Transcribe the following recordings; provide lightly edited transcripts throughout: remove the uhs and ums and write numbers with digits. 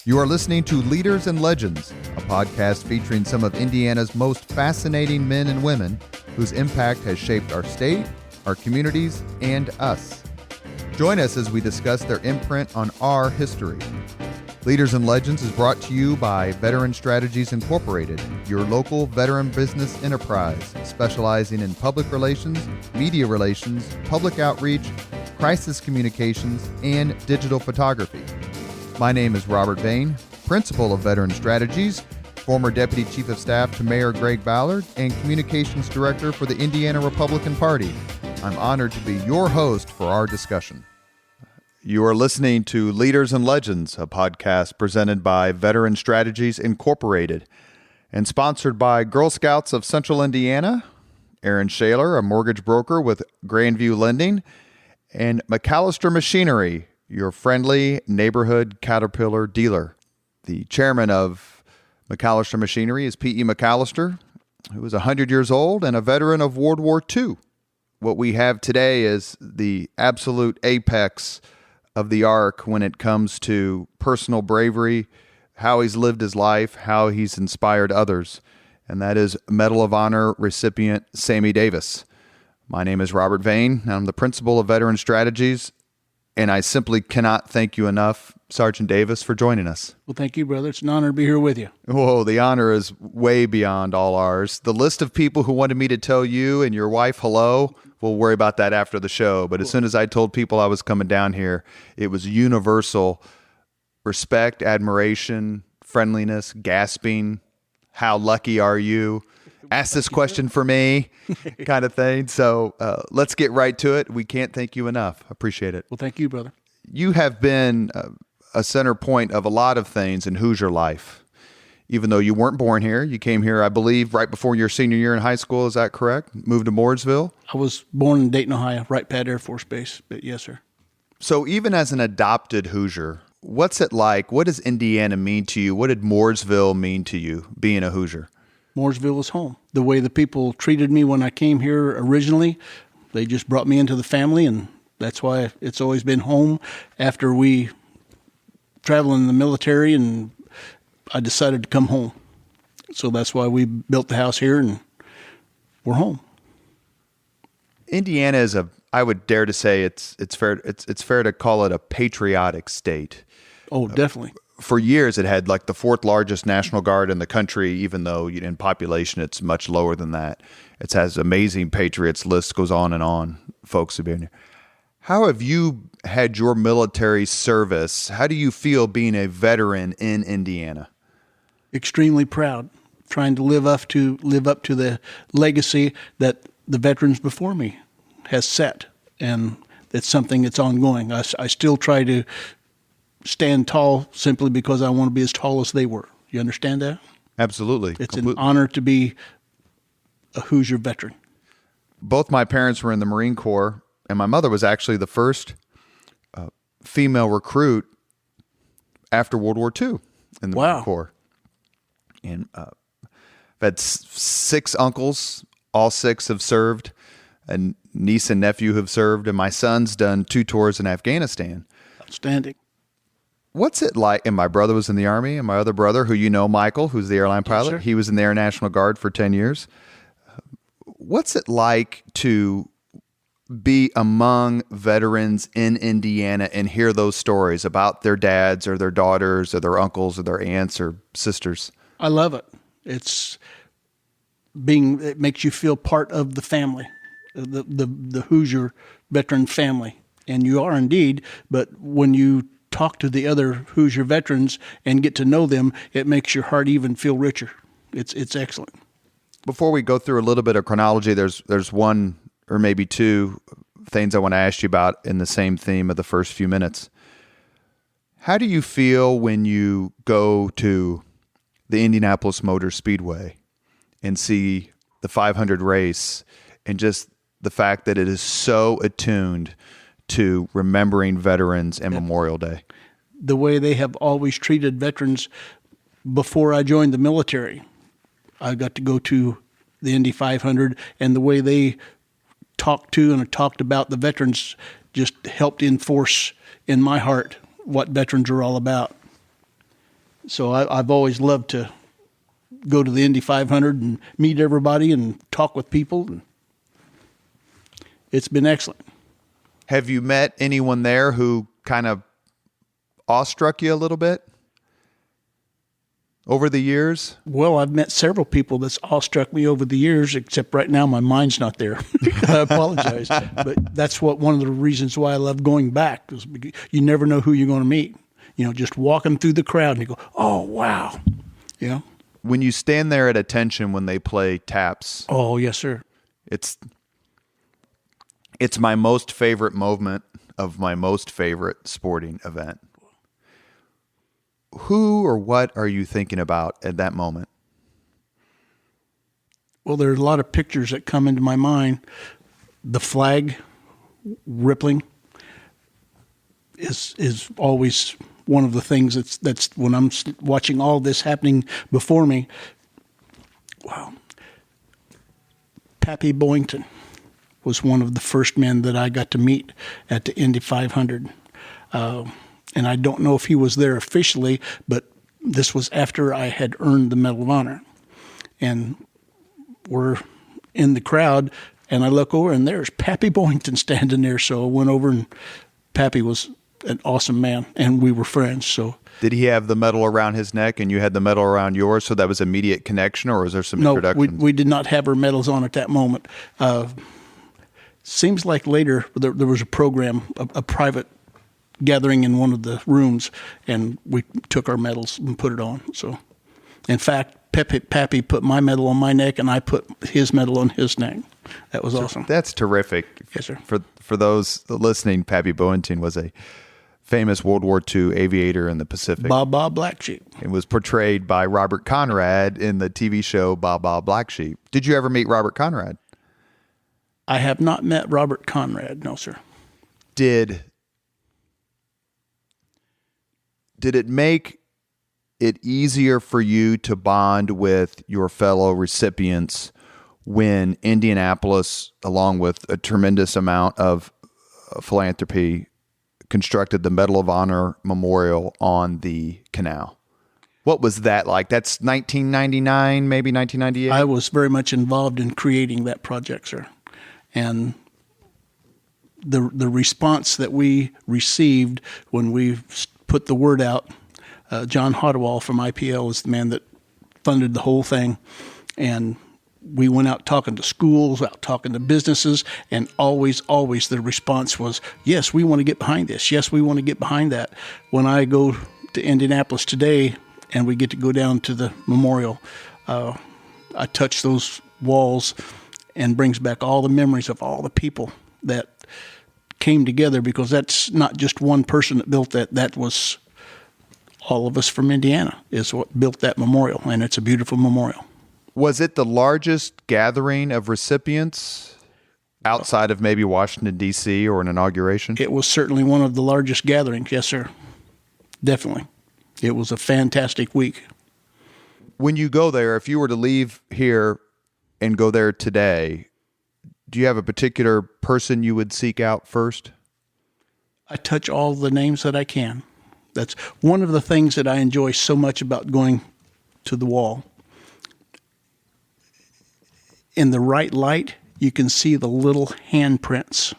You are listening to Leaders and Legends, a podcast featuring some of Indiana's most fascinating men and women whose impact has shaped our state, our communities, and us. Join us as we discuss their imprint on our history. Leaders and Legends is brought to you by Veteran Strategies Incorporated, your local veteran business enterprise specializing in public relations, media relations, public outreach, crisis communications, and digital photography. My name is Robert Vane, Principal of Veteran Strategies, former Deputy Chief of Staff to Mayor Greg Ballard, and Communications Director for the Indiana Republican Party. I'm honored to be your host for our discussion. You are listening to Leaders and Legends, a podcast presented by Veteran Strategies Incorporated and sponsored by Girl Scouts of Central Indiana, Aaron Shaler, a mortgage broker with Grandview Lending, and McAllister Machinery, your friendly neighborhood Caterpillar dealer. The chairman of McAllister Machinery is P.E. McAllister, who is 100 years old and a veteran of World War II. What we have today is the absolute apex of the arc when it comes to personal bravery, how he's lived his life, how he's inspired others, and that is Medal of Honor recipient Sammy Davis. My name is Robert Vane, and I'm the principal of Veteran Strategies, and I simply cannot thank you enough, Sergeant Davis, for joining us. Well, thank you, brother. It's an honor to be here with you. Whoa, the honor is way beyond all ours. The list of people who wanted me to tell you and your wife hello, we'll worry about that after the show. But as soon as I told people I was coming down here, it was universal respect, admiration, friendliness, gasping. How lucky are you? Ask this question for me, kind of thing. So let's get right to it. We can't thank you enough. Appreciate it. Well, thank you, brother. You have been a center point of a lot of things in Hoosier life. Even though you weren't born here, you came here, I believe, right before your senior year in high school. Is that correct? Moved to Mooresville? I was born in Dayton, Ohio, Wright Pat Air Force Base. But yes, sir. So even as an adopted Hoosier, what's it like? What does Indiana mean to you? What did Mooresville mean to you, being a Hoosier? Mooresville is home. The way the people treated me when I came here originally, they just brought me into the family, and that's why it's always been home. After we traveled in the military, and I decided to come home. So that's why we built the house here, and we're home. Indiana is I would dare to say it's fair to call it a patriotic state. Oh, definitely. For years, it had like the fourth largest National Guard in the country, even though in population it's much lower than that. It has amazing patriots. List goes on and on. Folks have been here. How have you had your military service? How do you feel being a veteran in Indiana? Extremely proud, trying to live up to the legacy that the veterans before me has set, and it's something that's ongoing. I still try to stand tall simply because I want to be as tall as they were. You understand that? Absolutely. It's an honor to be a Hoosier veteran. Both my parents were in the Marine Corps, and my mother was actually the first female recruit after World War II in the Marine Corps. And I've had 6 uncles, all 6 have served, a niece and nephew have served, and my son's done 2 tours in Afghanistan. Outstanding. What's it like? And my brother was in the Army, and my other brother, who you know, Michael, who's the airline pilot, yes, he was in the Air National Guard for 10 years. What's it like to be among veterans in Indiana and hear those stories about their dads or their daughters or their uncles or their aunts or sisters? I love it. It makes you feel part of the family, the Hoosier veteran family. And you are indeed, but when you talk to the other Hoosier veterans and get to know them, it makes your heart even feel richer. It's excellent. Before we go through a little bit of chronology, there's one or maybe 2 things I want to ask you about in the same theme of the first few minutes. How do you feel when you go to the Indianapolis Motor Speedway and see the 500 race and just the fact that it is so attuned to remembering veterans and Memorial Day? The way they have always treated veterans before I joined the military. I got to go to the Indy 500, and the way they talked to and talked about the veterans just helped enforce in my heart what veterans are all about. So I've always loved to go to the Indy 500 and meet everybody and talk with people. And it's been excellent. Have you met anyone there who kind of awestruck you a little bit over the years? Well, I've met several people that's awestruck me over the years, except right now my mind's not there. I apologize. But that's one of the reasons why I love going back, is because you never know who you're going to meet. Just walking through the crowd and you go, oh, wow. When you stand there at attention when they play taps. Oh, yes, sir. It's my most favorite moment of my most favorite sporting event. Who or what are you thinking about at that moment? Well, there's a lot of pictures that come into my mind. The flag rippling is always one of the things that's when I'm watching all this happening before me. Wow. Pappy Boynton was one of the first men that I got to meet at the Indy 500. And I don't know if he was there officially, but this was after I had earned the Medal of Honor. And we're in the crowd, and I look over, and there's Pappy Boynton standing there. So I went over, and Pappy was an awesome man, and we were friends. So did he have the medal around his neck, and you had the medal around yours, so that was immediate connection, or was there some introduction? No, we did not have our medals on at that moment. Seems like later there was a program, a private gathering in one of the rooms, and we took our medals and put it on. So, in fact, Pappy put my medal on my neck, and I put his medal on his neck. That was awesome. That's terrific. Yes, sir. For those listening, Pappy Boynton was a famous World War II aviator in the Pacific. Baa Black Sheep. It was portrayed by Robert Conrad in the TV show Baa Black Sheep. Did you ever meet Robert Conrad? I have not met Robert Conrad, no, sir. Did it make it easier for you to bond with your fellow recipients when Indianapolis, along with a tremendous amount of philanthropy, constructed the Medal of Honor Memorial on the canal? What was that like? That's 1999, maybe 1998? I was very much involved in creating that project, sir. And the response that we received when we put the word out, John Hodewall from IPL is the man that funded the whole thing. And we went out talking to schools, out talking to businesses, and always the response was, yes, we want to get behind this. Yes, we want to get behind that. When I go to Indianapolis today and we get to go down to the memorial, I touch those walls and brings back all the memories of all the people that came together, because that's not just one person that built that. That was all of us from Indiana is what built that memorial, and it's a beautiful memorial. Was it the largest gathering of recipients outside of maybe Washington, D.C. or an inauguration? It was certainly one of the largest gatherings, yes, sir. Definitely. It was a fantastic week. When you go there, if you were to leave here and go there today, do you have a particular person you would seek out first? I touch all the names that I can. That's one of the things that I enjoy so much about going to the wall. In the right light, you can see the little handprints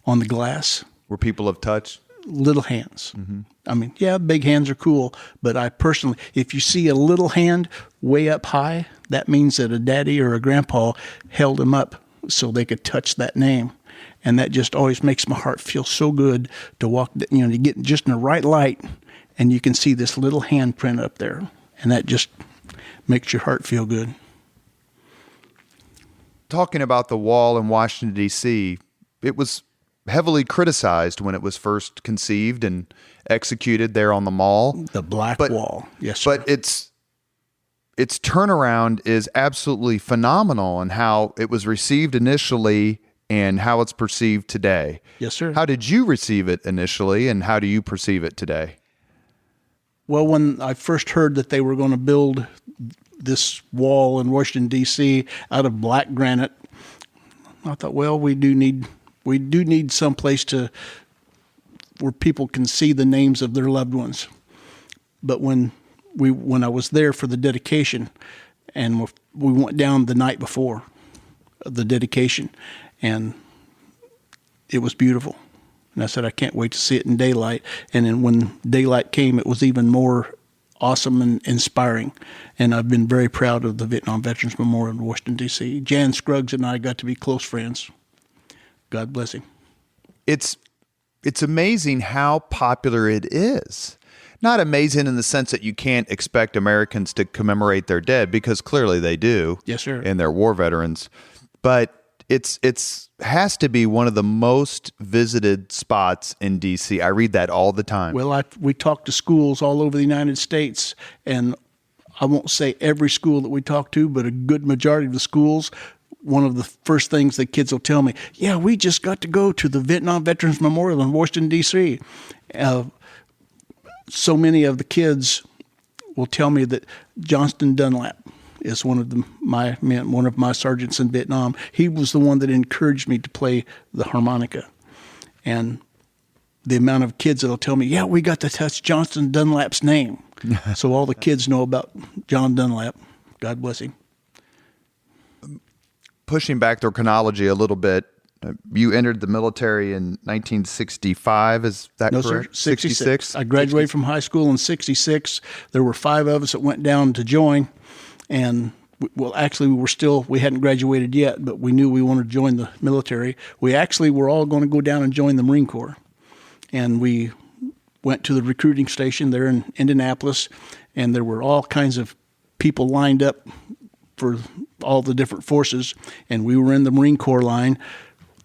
on the glass. Where people have touched? Little hands. Mm-hmm. I mean, yeah, big hands are cool, but I personally, if you see a little hand way up high, that means that a daddy or a grandpa held them up so they could touch that name. And that just always makes my heart feel so good to walk, to get just in the right light, and you can see this little handprint up there. And that just makes your heart feel good. Talking about the wall in Washington, D.C., it was heavily criticized when it was first conceived and executed there on the Mall. The Black Wall, yes, sir. But its turnaround is absolutely phenomenal in how it was received initially and how it's perceived today. Yes, sir. How did you receive it initially, and how do you perceive it today? Well, when I first heard that they were going to build this wall in Washington, D.C. out of black granite, I thought, well, we do need some place where people can see the names of their loved ones. But when when I was there for the dedication, and we went down the night before the dedication, and it was beautiful. And I said, I can't wait to see it in daylight. And then when daylight came, it was even more awesome and inspiring. And I've been very proud of the Vietnam Veterans Memorial in Washington, D.C. Jan Scruggs and I got to be close friends. God bless him. It's amazing how popular it is. Not amazing in the sense that you can't expect Americans to commemorate their dead, because clearly they do. Yes, sir. And they're war veterans. But it's has to be one of the most visited spots in D.C. I read that all the time. Well, we talk to schools all over the United States, and I won't say every school that we talk to, but a good majority of the schools, one of the first things the kids will tell me, yeah, we just got to go to the Vietnam Veterans Memorial in Washington, D.C. So many of the kids will tell me that Johnston Dunlap is one of my sergeants in Vietnam. He was the one that encouraged me to play the harmonica. And the amount of kids that'll tell me, yeah, we got to touch Johnston Dunlap's name. So all the kids know about John Dunlap. God bless him. Pushing back the chronology a little bit, you entered the military in 1965, is that correct? No, sir, 66. I graduated from high school in 66. There were 5 of us that went down to join. And, well, actually, we hadn't graduated yet, but we knew we wanted to join the military. We actually were all going to go down and join the Marine Corps. And we went to the recruiting station there in Indianapolis, and there were all kinds of people lined up for all the different forces, and we were in the Marine Corps line.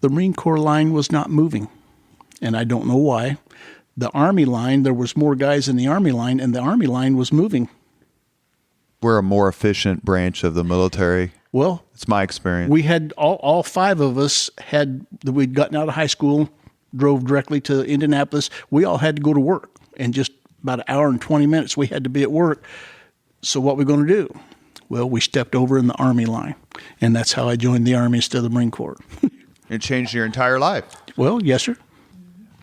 The Marine Corps line was not moving, and I don't know why. The Army line, there was more guys in the Army line, and the Army line was moving. We're a more efficient branch of the military. Well, it's my experience. We had all 5 of us we'd gotten out of high school, drove directly to Indianapolis. We all had to go to work, and just about an hour and 20 minutes we had to be at work. So what were we going to do? Well, we stepped over in the Army line, and that's how I joined the Army instead of the Marine Corps. It changed your entire life. Well, yes, sir.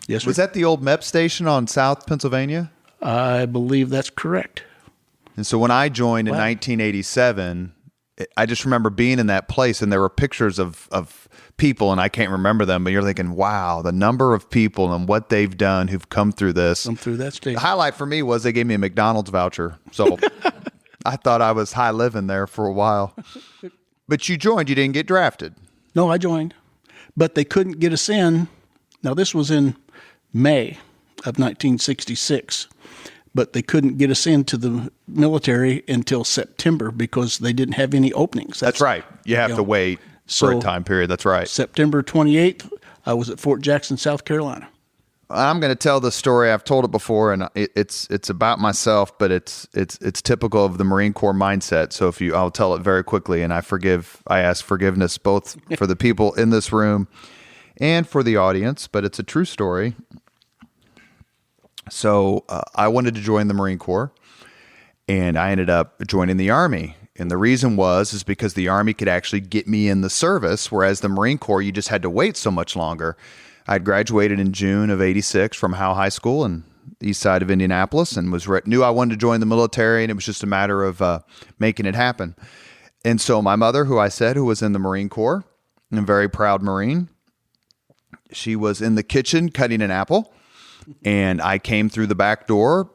Yes, sir. Was that the old MEP station on South Pennsylvania? I believe that's correct. And so when I joined in 1987, I just remember being in that place, and there were pictures of people, and I can't remember them, but you're thinking, wow, the number of people and what they've done who've come through this. Come through that station. The highlight for me was they gave me a McDonald's voucher. So I thought I was high living there for a while. But you joined. You didn't get drafted. No, I joined. But they couldn't get us in. Now, this was in May of 1966. But they couldn't get us into the military until September because they didn't have any openings. That's right. You have to wait for a time period. That's right. September 28th, I was at Fort Jackson, South Carolina. I'm going to tell the story. I've told it before, and it's about myself, but it's typical of the Marine Corps mindset. So I'll tell it very quickly, and I ask forgiveness both for the people in this room and for the audience, but it's a true story. So I wanted to join the Marine Corps, and I ended up joining the Army. And the reason is because the Army could actually get me in the service, whereas the Marine Corps, you just had to wait so much longer. I'd graduated in June of 86 from Howe High School in the east side of Indianapolis, and knew I wanted to join the military, and it was just a matter of making it happen. And so my mother, who was in the Marine Corps, and a very proud Marine, she was in the kitchen cutting an apple. And I came through the back door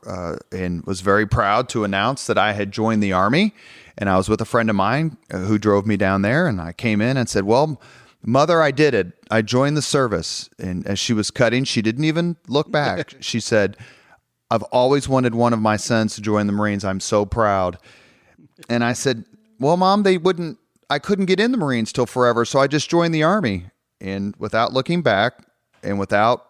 and was very proud to announce that I had joined the Army. And I was with a friend of mine who drove me down there. And I came in and said, well, Mother, I did it. I joined the service. And as she was cutting, she didn't even look back. She said, I've always wanted one of my sons to join the Marines. I'm so proud. And I said, well, Mom, I couldn't get in the Marines till forever. So I just joined the Army. And without looking back and without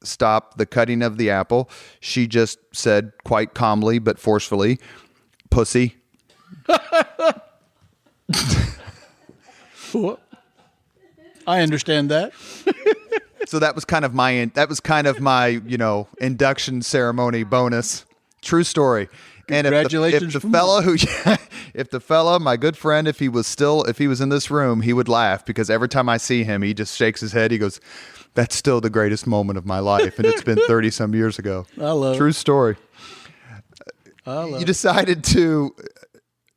stop the cutting of the apple, she just said quite calmly but forcefully, pussy. I understand that. So that was kind of my induction ceremony bonus. True story. And Congratulations. if the fellow, my good friend, if he was in this room, he would laugh, because every time I see him, he just shakes his head. He goes, that's still the greatest moment of my life. And it's been 30 some years ago. I love True story. You decided to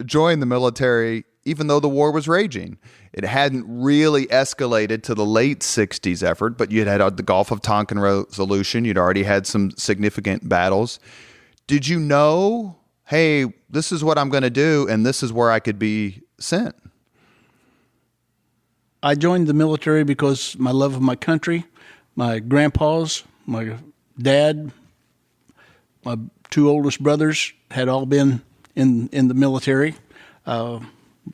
join the military even though the war was raging. It hadn't really escalated to the late 60s effort, but you had the Gulf of Tonkin resolution. You'd already had some significant battles. Did you know, hey, this is what I'm going to do, and this is where I could be sent? I joined the military because my love of my country, my grandpas, my dad, my two oldest brothers had all been in the military,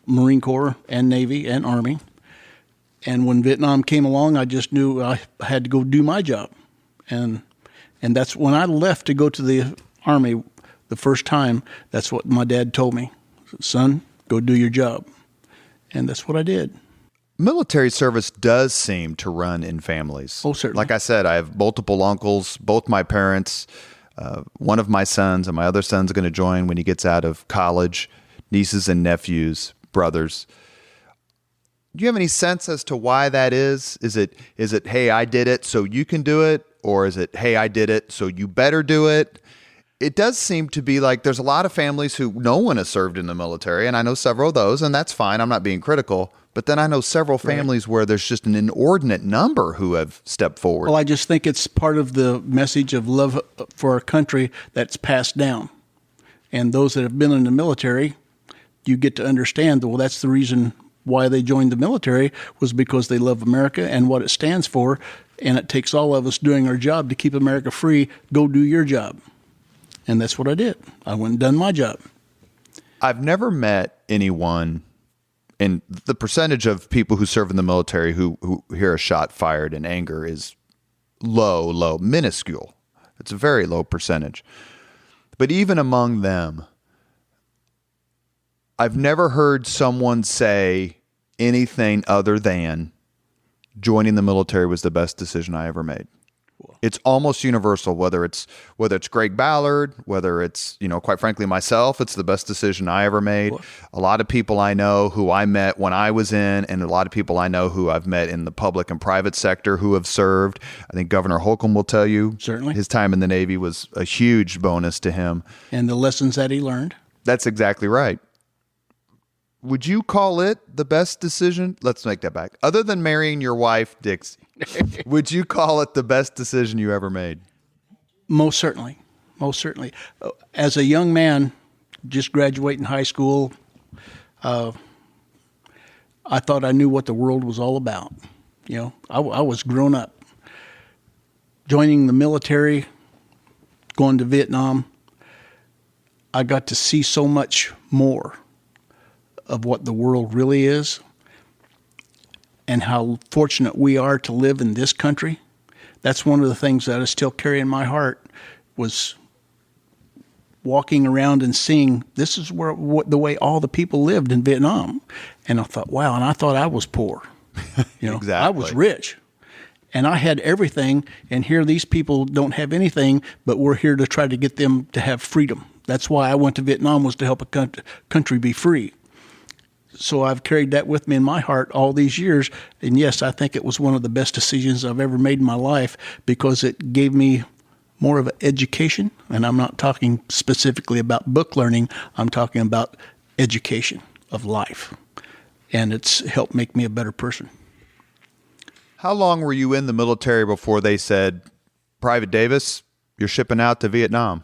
Marine Corps and Navy and Army. And when Vietnam came along, I just knew I had to go do my job. And that's when I left to go to the Army the first time, that's what my dad told me. Son, go do your job. And that's what I did. Military service does seem to run in families. Oh, certainly. Like I said, I have multiple uncles, both my parents. One of my sons and my other son's going to join when he gets out of college. Nieces and nephews, brothers. Do you have any sense as to why that is? Is it, hey, I did it, so you can do it? Or is it, hey, I did it, so you better do it? It does seem to be like there's a lot of families who no one has served in the military, and I know several of those, and that's fine. I'm not being critical. But then I know several families where there's just an inordinate number who have stepped forward. Well, I just think it's part of the message of love for our country that's passed down. And those that have been in the military, you get to understand, well, that's the reason why they joined the military, was because they love America and what it stands for. And it takes all of us doing our job to keep America free. Go do your job. And that's what I did. I went and done my job. I've never met anyone, and the percentage of people who serve in the military who hear a shot fired in anger is low, minuscule. It's a very low percentage. But even among them, I've never heard someone say anything other than joining the military was the best decision I ever made. It's almost universal, whether it's Greg Ballard, whether it's, quite frankly, myself, it's the best decision I ever made. A lot of people I know who I met when I was in, and a lot of people I know who I've met in the public and private sector who have served. I think Governor Holcomb will tell you. Certainly. His time in the Navy was a huge bonus to him. And the lessons that he learned. That's exactly right. Would you call it the best decision? Let's make that back. Other than marrying your wife, Dixie, would you call it the best decision you ever made? Most certainly. Most certainly. As a young man, just graduating high school, I thought I knew what the world was all about. I was grown up. Joining the military, going to Vietnam, I got to see so much more of what the world really is and how fortunate we are to live in this country. That's one of the things that I still carry in my heart, was walking around and seeing this is the way all the people lived in Vietnam. And I thought, wow, and I thought I was poor. Exactly. I was rich. And I had everything, and here these people don't have anything, but we're here to try to get them to have freedom. That's why I went to Vietnam, was to help a country be free. So I've carried that with me in my heart all these years. And yes, I think it was one of the best decisions I've ever made in my life, because it gave me more of an education. And I'm not talking specifically about book learning. I'm talking about education of life. And it's helped make me a better person. How long were you in the military before they said, Private Davis, you're shipping out to Vietnam?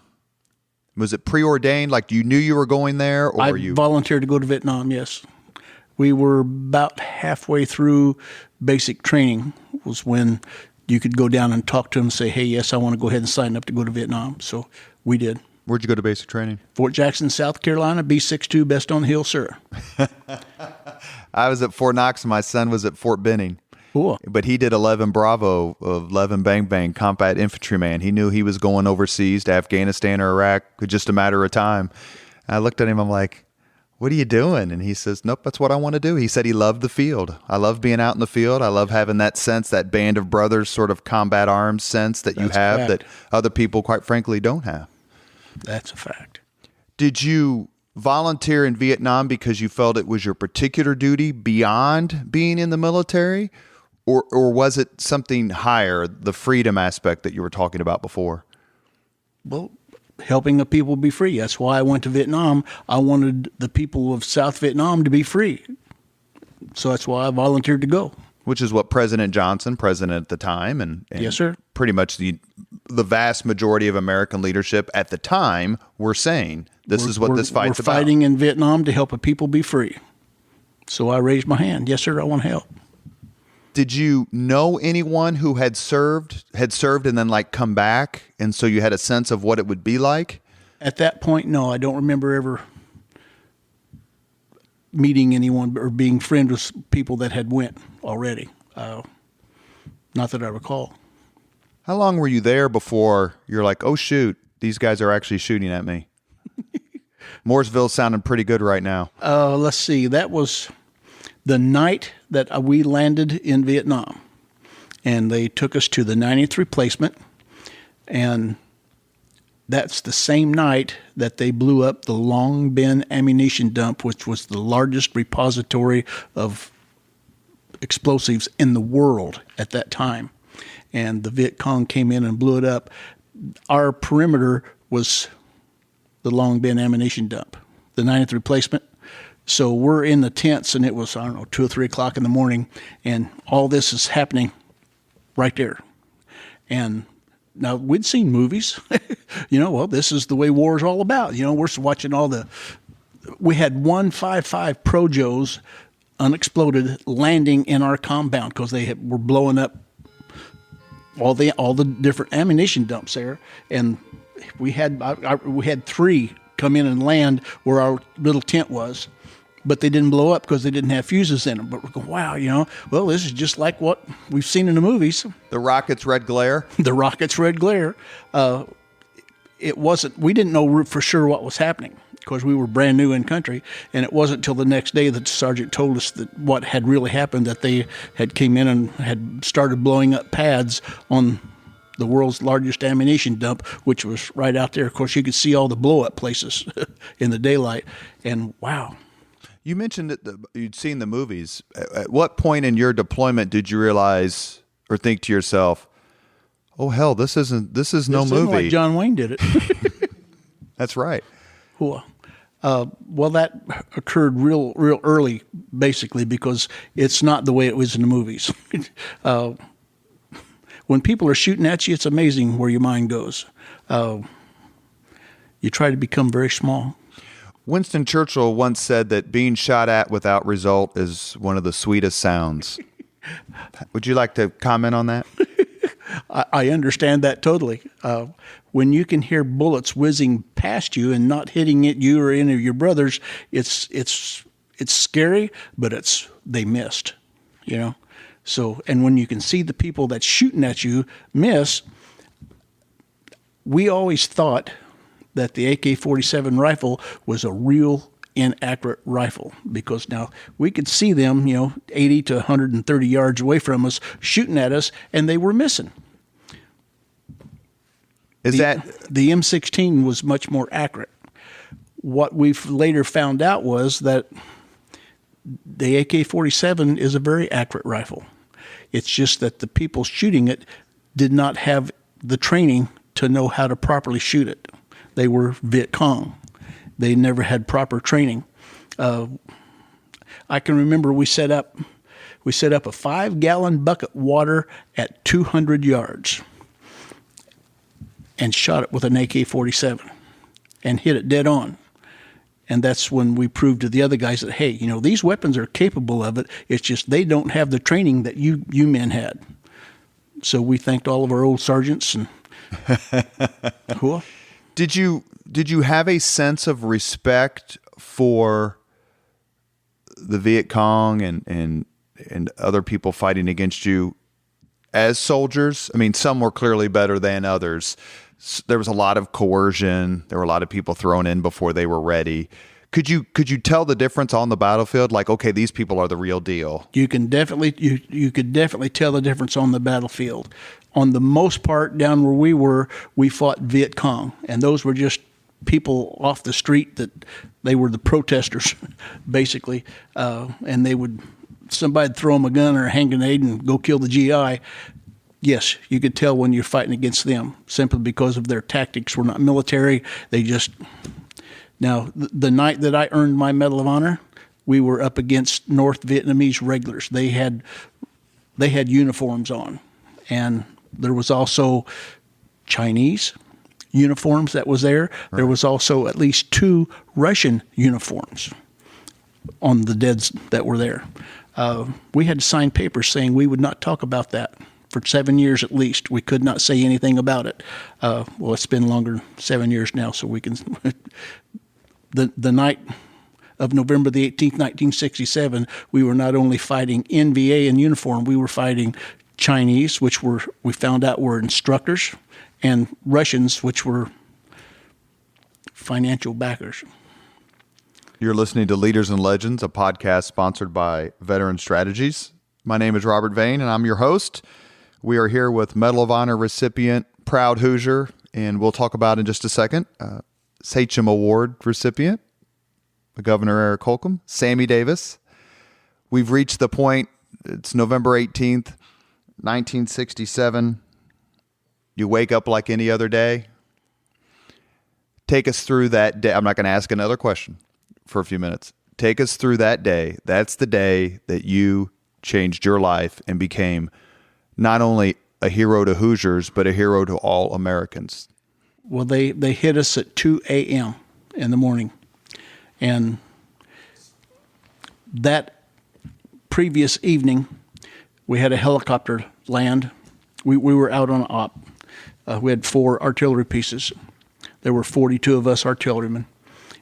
Was it preordained? Like, you knew you were going there? Or I volunteered to go to Vietnam, yes. We were about halfway through basic training was when you could go down and talk to them and say, hey, yes, I want to go ahead and sign up to go to Vietnam. So we did. Where'd you go to basic training? Fort Jackson, South Carolina, B62, best on the hill, sir. I was at Fort Knox, and my son was at Fort Benning. Cool. But he did 11 Bravo of 11 Bang Bang, combat infantryman. He knew he was going overseas to Afghanistan or Iraq, just a matter of time. And I looked at him, I'm like, what are you doing? And he says, nope, that's what I want to do. He said he loved the field. I love being out in the field. I love having that sense, that band of brothers sort of combat arms sense that you have that other people, quite frankly, don't have. That's a fact. Did you volunteer in Vietnam because you felt it was your particular duty beyond being in the military? Or was it something higher, the freedom aspect that you were talking about before? Well, helping the people be free. That's why I went to Vietnam. I wanted the people of South Vietnam to be free. So that's why I volunteered to go. Which is what President Johnson, president at the time, and yes, sir, pretty much the vast majority of American leadership at the time were saying, this is what this fight's about. We're fighting in Vietnam to help a people be free. So I raised my hand. Yes, sir, I want to help. Did you know anyone who had served and then like come back, and so you had a sense of what it would be like? At that point, no, I don't remember ever meeting anyone or being friends with people that had went already. Not that I recall. How long were you there before you're like, oh shoot, these guys are actually shooting at me? Mooresville's sounding pretty good right now. Let's see. That was the night that we landed in Vietnam, and they took us to the 90th replacement, and that's the same night that they blew up the Long Binh ammunition dump, which was the largest repository of explosives in the world at that time. And the Viet Cong came in and blew it up. Our perimeter was the Long Binh ammunition dump, the 90th replacement. So we're in the tents, and it was, 2 or 3 o'clock in the morning, and all this is happening right there. And now, we'd seen movies, well, this is the way war is all about. We're watching we had 155 Projos unexploded landing in our compound because they were blowing up all the different ammunition dumps there. And we had 3 come in and land where our little tent was, but they didn't blow up because they didn't have fuses in them. But we're going, wow, well, this is just like what we've seen in the movies. The rocket's red glare? The rocket's red glare. We didn't know for sure what was happening because we were brand new in country, and it wasn't until the next day that the sergeant told us that what had really happened, that they had came in and had started blowing up pads on the world's largest ammunition dump, which was right out there. Of course, you could see all the blow-up places in the daylight, and wow. You mentioned that you'd seen the movies. At what point in your deployment did you realize or think to yourself, "Oh hell, this is no movie"? Like John Wayne did it. That's right. Well, that occurred real early, basically, because it's not the way it was in the movies. When people are shooting at you, it's amazing where your mind goes. You try to become very small. Winston Churchill once said that being shot at without result is one of the sweetest sounds. Would you like to comment on that? I understand that totally. When you can hear bullets whizzing past you and not hitting you or any of your brothers, it's scary, but they missed, So, and when you can see the people that's shooting at you miss, we always thought that the AK-47 rifle was a real inaccurate rifle, because now we could see them, 80 to 130 yards away from us shooting at us, and they were missing. The M16 was much more accurate. What we've later found out was that the AK-47 is a very accurate rifle. It's just that the people shooting it did not have the training to know how to properly shoot it. They were Viet Cong. They never had proper training. I can remember we set up a 5-gallon bucket water at 200 yards and shot it with an AK-47 and hit it dead on. And that's when we proved to the other guys that, hey, these weapons are capable of it. It's just they don't have the training that you men had. So we thanked all of our old sergeants and cool. Did you have a sense of respect for the Viet Cong and other people fighting against you as soldiers? I mean, some were clearly better than others. There was a lot of coercion. There were a lot of people thrown in before they were ready. Could you tell the difference on the battlefield? Like, okay, these people are the real deal. You can definitely you could definitely tell the difference on the battlefield. On the most part, down where we were, we fought Viet Cong, and those were just people off the street that they were the protesters, basically, and somebody'd throw them a gun or a hand grenade and go kill the GI. yes, you could tell when you're fighting against them simply because of their tactics. We're not military. They just... Now, the night that I earned my Medal of Honor, we were up against North Vietnamese regulars. They had uniforms on, and there was also Chinese uniforms that was there. Right. There was also at least 2 Russian uniforms on the deads that were there. We had to sign papers saying we would not talk about that for 7 years at least. We could not say anything about it. Well, it's been longer, 7 years now, so we can... The night of November the 18th, 1967, we were not only fighting NVA in uniform, we were fighting Chinese, which we found out were instructors, and Russians, which were financial backers. You're listening to Leaders and Legends, a podcast sponsored by Veteran Strategies. My name is Robert Vane, and I'm your host. We are here with Medal of Honor recipient, proud Hoosier, and we'll talk about in just a second, Sachem Award recipient, Governor Eric Holcomb, Sammy Davis. We've reached the point, it's November 18th, 1967. You wake up like any other day. Take us through that day. I'm not going to ask another question for a few minutes. Take us through that day. That's the day that you changed your life and became not only a hero to Hoosiers, but a hero to all Americans. Well, they hit us at 2 a.m. in the morning. And that previous evening, we had a helicopter land. We were out on op. We had 4 artillery pieces. There were 42 of us artillerymen.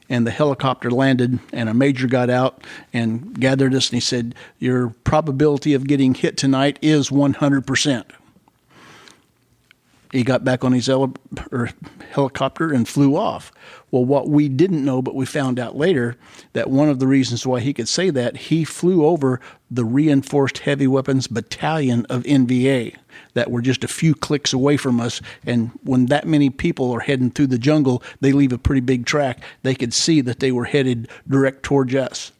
And the helicopter landed, and a major got out and gathered us, and he said, "Your probability of getting hit tonight is 100%. He got back on his helicopter and flew off. Well, what we didn't know, but we found out later, that one of the reasons why he could say that, he flew over the Reinforced Heavy Weapons Battalion of NVA that were just a few clicks away from us. And when that many people are heading through the jungle, they leave a pretty big track. They could see that they were headed direct towards us.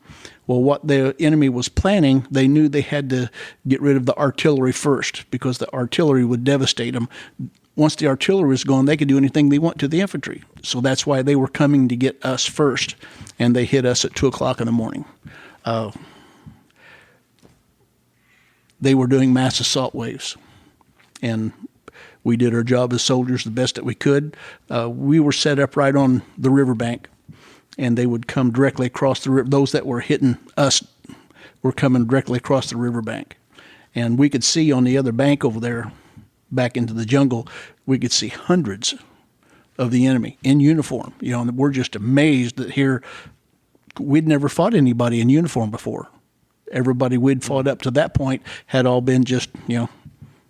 Well, what the enemy was planning, they knew they had to get rid of the artillery first because the artillery would devastate them. Once the artillery was gone, they could do anything they want to the infantry. So that's why they were coming to get us first, and they hit us at 2 o'clock in the morning. They were doing mass assault waves, and we did our job as soldiers the best that we could. We were set up right on the riverbank, and they would come directly across the river. Those that were hitting us were coming directly across the riverbank. And we could see on the other bank over there, back into the jungle, we could see hundreds of the enemy in uniform. You know, and we're just amazed that here, we'd never fought anybody in uniform before. Everybody we'd fought up to that point had all been just,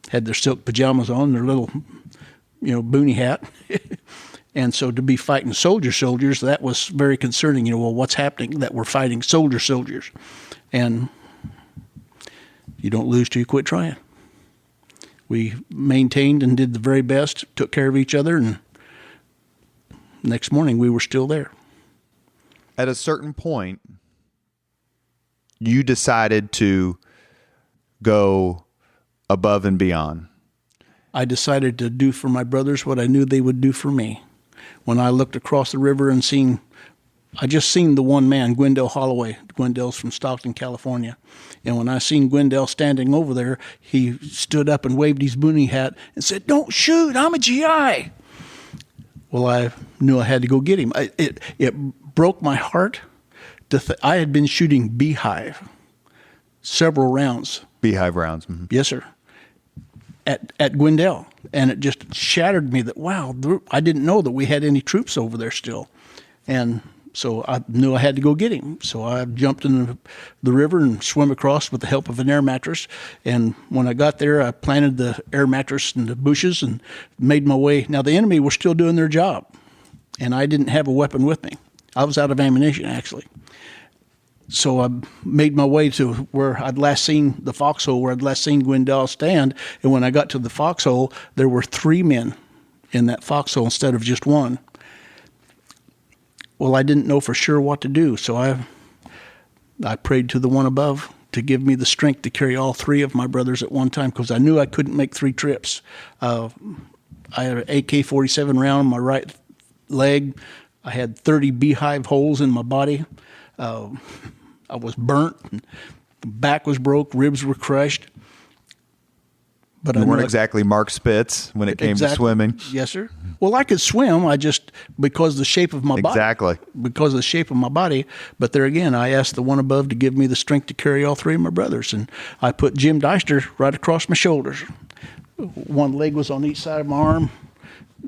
had their silk pajamas on, their little, boonie hat. And so to be fighting soldiers, that was very concerning. Well, what's happening? That we're fighting soldiers. And you don't lose till you quit trying. We maintained and did the very best, took care of each other, and next morning we were still there. At a certain point, you decided to go above and beyond. I decided to do for my brothers what I knew they would do for me. When I looked across the river and I just seen the one man, Gwendell Holloway. Gwendell's from Stockton, California. And when I seen Gwendell standing over there, he stood up and waved his boonie hat and said, "Don't shoot, I'm a GI." Well, I knew I had to go get him. It broke my heart. I had been shooting beehive, several rounds. Beehive rounds. Mm-hmm. Yes, sir. At Gwendell. And it just shattered me that, wow, I didn't know that we had any troops over there still. And so I knew I had to go get him. So I jumped in the river and swam across with the help of an air mattress. And when I got there, I planted the air mattress in the bushes and made my way. Now, the enemy were still doing their job, and I didn't have a weapon with me. I was out of ammunition, actually. So I made my way to where I'd last seen the foxhole, where I'd last seen Gwendell stand. And when I got to the foxhole, there were 3 men in that foxhole instead of just one. Well, I didn't know for sure what to do, so I prayed to the one above, to give me the strength to carry all three of my brothers at one time, because I knew I couldn't make 3 trips. I had an AK-47 round in my right leg. I had 30 beehive holes in my body. I was burnt. Back was broke. Ribs were crushed. But you weren't exactly Mark Spitz when it came to swimming. Yes, sir. Well, I could swim. I just, because of the shape of my body. Exactly. Because of the shape of my body. But there again, I asked the one above to give me the strength to carry all three of my brothers. And I put Jim Deister right across my shoulders. One leg was on each side of my arm.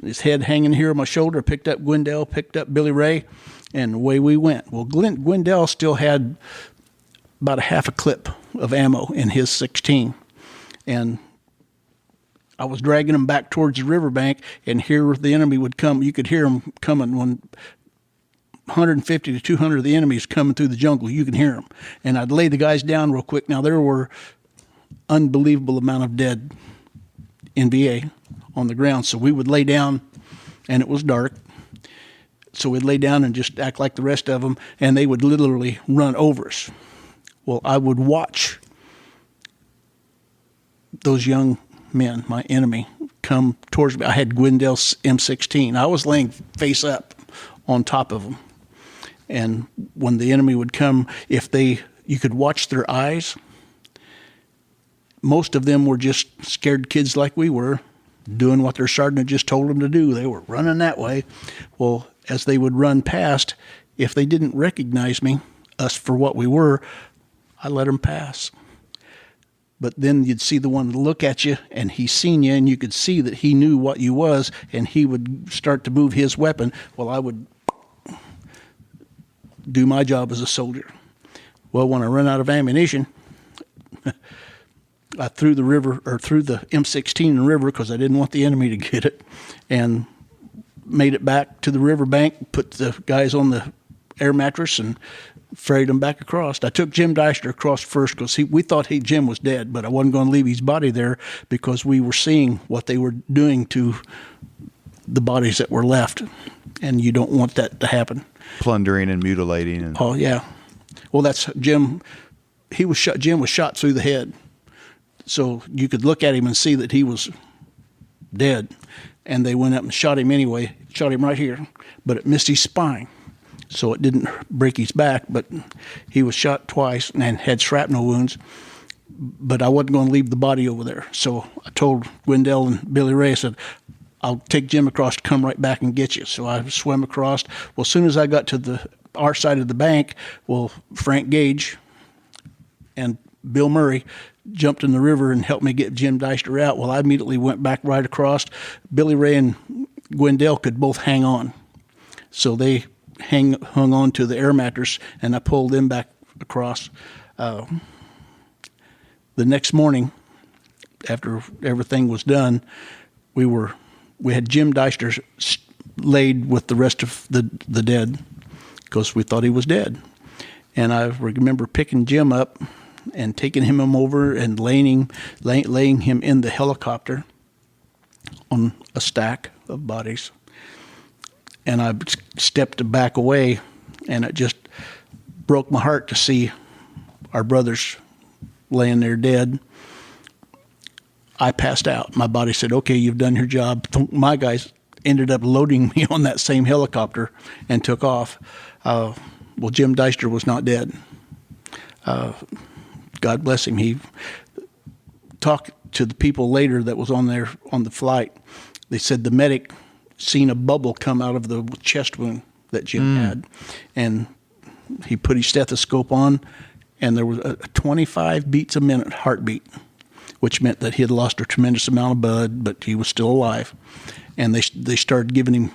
His head hanging here on my shoulder. Picked up Gwendell, picked up Billy Ray, and away we went. Well, Gwendell still had about a half a clip of ammo in his 16. And I was dragging him back towards the riverbank, and here the enemy would come. You could hear them coming when 150 to 200 of the enemies coming through the jungle. You can hear them. And I'd lay the guys down real quick. Now, there were unbelievable amount of dead NVA on the ground. So we would lay down, and it was dark. So we'd lay down and just act like the rest of them, and they would literally run over us. Well, I would watch those young men, my enemy, come towards me. I had Gwendell's M16. I was laying face up on top of them. And when the enemy would come, you could watch their eyes. Most of them were just scared kids like we were, doing what their sergeant had just told them to do. They were running that way. Well, as they would run past, if they didn't recognize us for what we were, I let them pass. But then you'd see the one look at you, and he seen you, and you could see that he knew what you was, and he would start to move his weapon. Well, I would do my job as a soldier. Well, when I run out of ammunition, I threw the M16 in the river because I didn't want the enemy to get it, and made it back to the riverbank, put the guys on the air mattress, and ferried him back across. I took Jim Deister across first because we thought Jim was dead, but I wasn't going to leave his body there because we were seeing what they were doing to the bodies that were left, and you don't want that to happen. Plundering and mutilating. Oh, yeah. Well, that's Jim. Jim was shot through the head, so you could look at him and see that he was dead, and they went up and shot him anyway, shot him right here, but it missed his spine. So it didn't break his back, but he was shot twice and had shrapnel wounds. But I wasn't going to leave the body over there. So I told Gwendell and Billy Ray, I said, I'll take Jim across to come right back and get you. So I swam across. Well, as soon as I got to our side of the bank, Frank Gage and Bill Murray jumped in the river and helped me get Jim Deister out. Well, I immediately went back right across. Billy Ray and Gwendell could both hang on. So they hung on to the air mattress, and I pulled them back across. The next morning, after everything was done, we had Jim Deister laid with the rest of the dead because we thought he was dead. And I remember picking Jim up and taking him over and laying him in the helicopter on a stack of bodies. And I stepped back away, and it just broke my heart to see our brothers laying there dead. I passed out. My body said, okay, you've done your job. My guys ended up loading me on that same helicopter and took off. Well, Jim Deister was not dead. God bless him. He talked to the people later that was on the flight. They said the medic seen a bubble come out of the chest wound that Jim had, and he put his stethoscope on, and there was a 25 beats a minute heartbeat, which meant that he had lost a tremendous amount of blood, but he was still alive. And they started giving him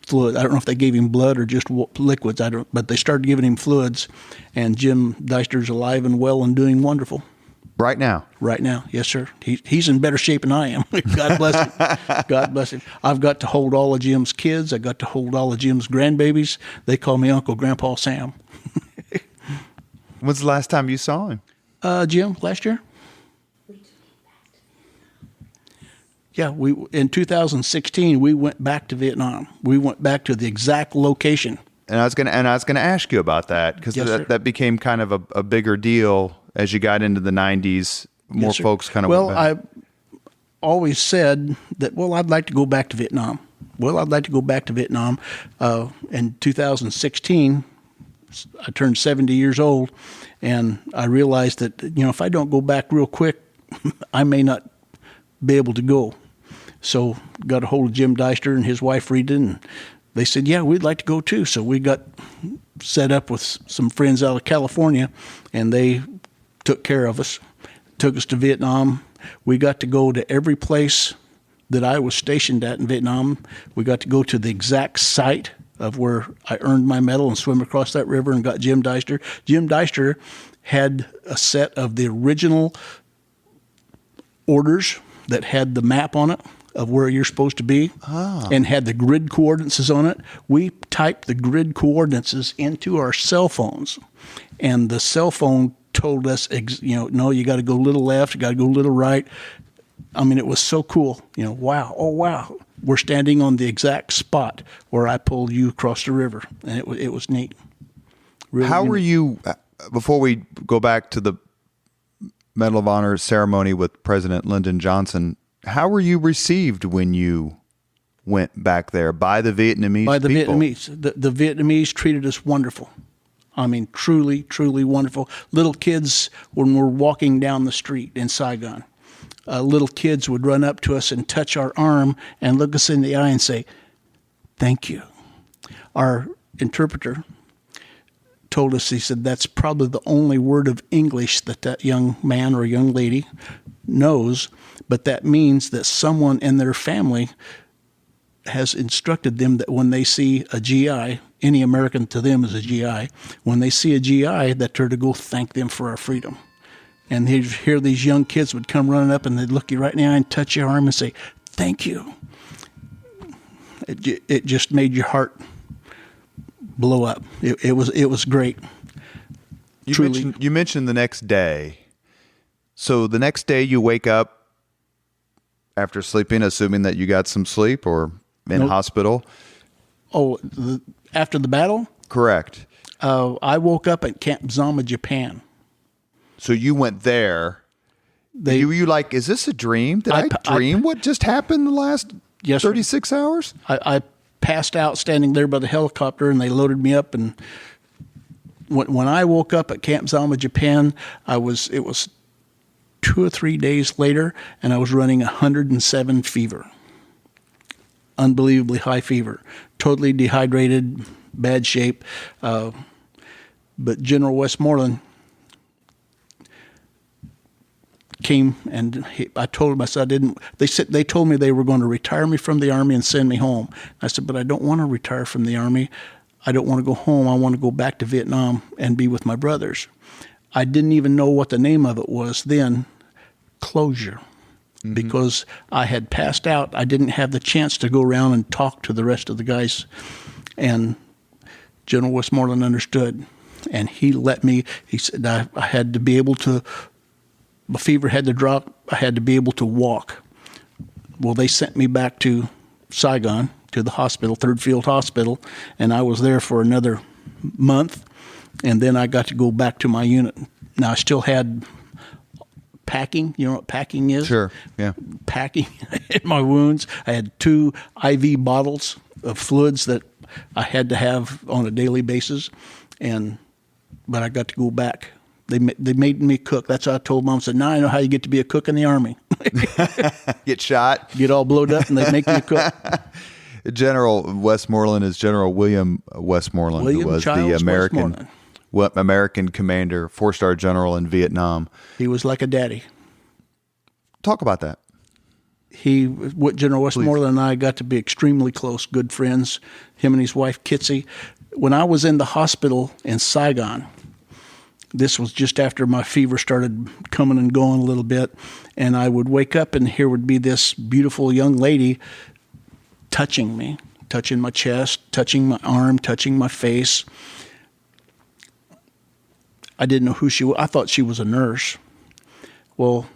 fluid. I don't know if they gave him blood or just liquids. But they started giving him fluids, and Jim Deister's alive and well and doing wonderful. Right now? Right now, yes, sir. He's in better shape than I am. God bless him. God bless him. I've got to hold all of Jim's kids. I got to hold all of Jim's grandbabies. They call me Uncle Grandpa Sam. When's the last time you saw him? Jim, last year. Yeah, in 2016 we went back to Vietnam. We went back to the exact location. And I was gonna ask you about that because yes, that became kind of a bigger deal as you got into the 90s, more Yes, sir. folks kind of Well, went back? I always said that, well, I'd like to go back to Vietnam. In 2016, I turned 70 years old, and I realized that, if I don't go back real quick, I may not be able to go. So got a hold of Jim Deister and his wife Rita, and they said, yeah, we'd like to go too. So we got set up with some friends out of California, and they took care of us, took us to Vietnam. We got to go to every place that I was stationed at in Vietnam. We got to go to the exact site of where I earned my medal and swim across that river and got Jim Deister. Jim Deister had a set of the original orders that had the map on it of where you're supposed to be and had the grid coordinates on it. We typed the grid coordinates into our cell phones, and the cell phone told us, no, you got to go a little left, you got to go a little right. I mean, it was so cool. Wow, oh wow, we're standing on the exact spot where I pulled you across the river, and it was neat. Really How neat. were you, before we go back to the Medal of Honor ceremony with President Lyndon Johnson, how were you received when you went back there by the Vietnamese By the people? Vietnamese. The Vietnamese treated us wonderful. I mean, truly, truly wonderful. Little kids, when we're walking down the street in Saigon, little kids would run up to us and touch our arm and look us in the eye and say, thank you. Our interpreter told us, he said, that's probably the only word of English that young man or young lady knows, but that means that someone in their family has instructed them that when they see a GI, any American to them is a GI, when they see a GI, that they're to go thank them for our freedom. And he'd hear these young kids would come running up and they'd look you right in the eye and touch your arm and say, thank you. It just made your heart blow up. It was great. You mentioned the next day. So the next day you wake up after sleeping, assuming that you got some sleep or in hospital? Oh, after the battle? Correct. I woke up at Camp Zama, Japan. So you went there. You like, is this a dream? Did I dream what just happened the last 36 hours? I passed out standing there by the helicopter, and they loaded me up. And when I woke up at Camp Zama, Japan, it was 2 or 3 days later, and I was running 107 fever. Unbelievably high fever. Totally dehydrated, bad shape. But General Westmoreland came, and I told him, I said, they told me they were going to retire me from the Army and send me home. I said, but I don't want to retire from the Army. I don't want to go home. I want to go back to Vietnam and be with my brothers. I didn't even know what the name of it was then, closure, because I had passed out. I didn't have the chance to go around and talk to the rest of the guys. And General Westmoreland understood, and he let me. He said I had to be able to. My fever had to drop. I had to be able to walk. Well, they sent me back to Saigon, to the hospital, Third Field Hospital, and I was there for another month, and then I got to go back to my unit. Now, I still had packing. You know what packing is? Sure, yeah. Packing in my wounds. I had 2 IV bottles of fluids that I had to have on a daily basis, but I got to go back. They made me cook. That's how I told Mom. I said, now I know how you get to be a cook in the Army. Get shot. Get all blowed up, and they make you cook. General Westmoreland is General William Westmoreland, who was the American commander, 4-star general in Vietnam. He was like a daddy. Talk about that. General Westmoreland and I got to be extremely close, good friends, him and his wife, Kitsy. When I was in the hospital in Saigon, this was just after my fever started coming and going a little bit, and I would wake up and here would be this beautiful young lady touching me, touching my chest, touching my arm, touching my face. I didn't know who she was. I thought she was a nurse. Well,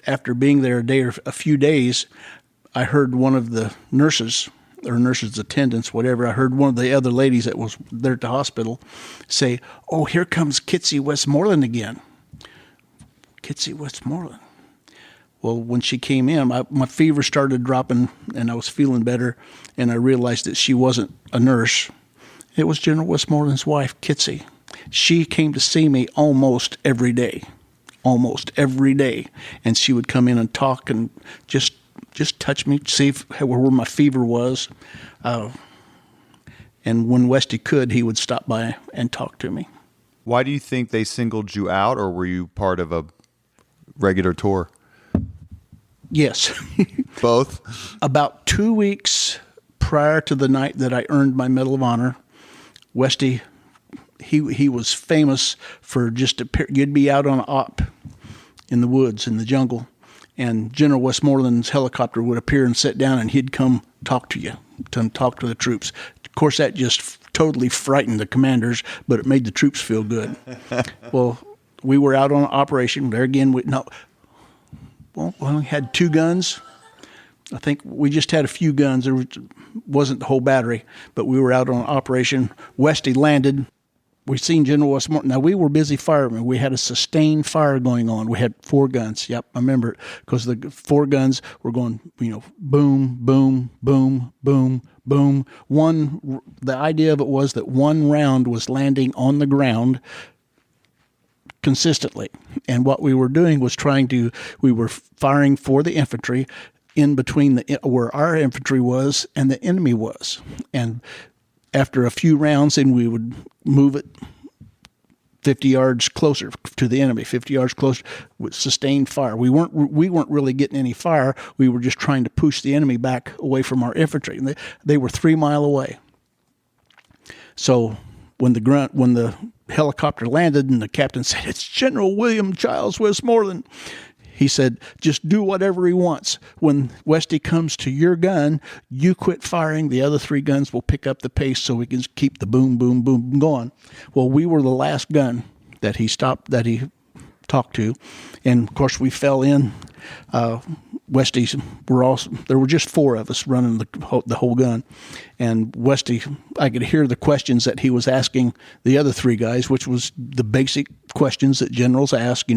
after being there a few days, I heard one of the nurses or nurses' attendants, whatever, I heard one of the other ladies that was there at the hospital say, "Oh, here comes Kitsy Westmoreland again." Kitsy Westmoreland. Well, when she came in, my fever started dropping, and I was feeling better, and I realized that she wasn't a nurse. It was General Westmoreland's wife, Kitsy. She came to see me almost every day, and she would come in and talk and just touch me, see where my fever was. And when Westy could, he would stop by and talk to me. Why do you think they singled you out, or were you part of a regular tour? Yes. Both? About 2 weeks prior to the night that I earned my Medal of Honor, Westy, he was famous for you'd be out on an op in the woods, in the jungle, and General Westmoreland's helicopter would appear and sit down, and he'd come talk to you, to talk to the troops. Of course, that just totally frightened the commanders, but it made the troops feel good. Well, we were out on an operation. There again, we only had 2 guns. I think we just had a few guns. There wasn't the whole battery, but we were out on an operation. Westy landed. We seen General Westmoreland. Now, we were busy firemen. We had a sustained fire going on. We had 4 guns. Yep, I remember it, because the 4 guns were going, boom, boom, boom, boom, boom. The idea of it was that one round was landing on the ground consistently. And what we were doing was we were firing for the infantry in between where our infantry was and the enemy was. And after a few rounds, then we would move it 50 yards closer to the enemy, 50 yards closer with sustained fire. We weren't really getting any fire. We were just trying to push the enemy back away from our infantry. And they were 3 miles away. So when the helicopter landed and the captain said, "It's General William Childs Westmoreland," he said, "Just do whatever he wants. When Westy comes to your gun, you quit firing. The other 3 guns will pick up the pace so we can keep the boom, boom, boom going." Well, we were the last gun that he talked to. And, of course, we fell in. Westy's there were just 4 of us running the whole gun. And Westy, I could hear the questions that he was asking the other 3 guys, which was the basic questions that generals ask.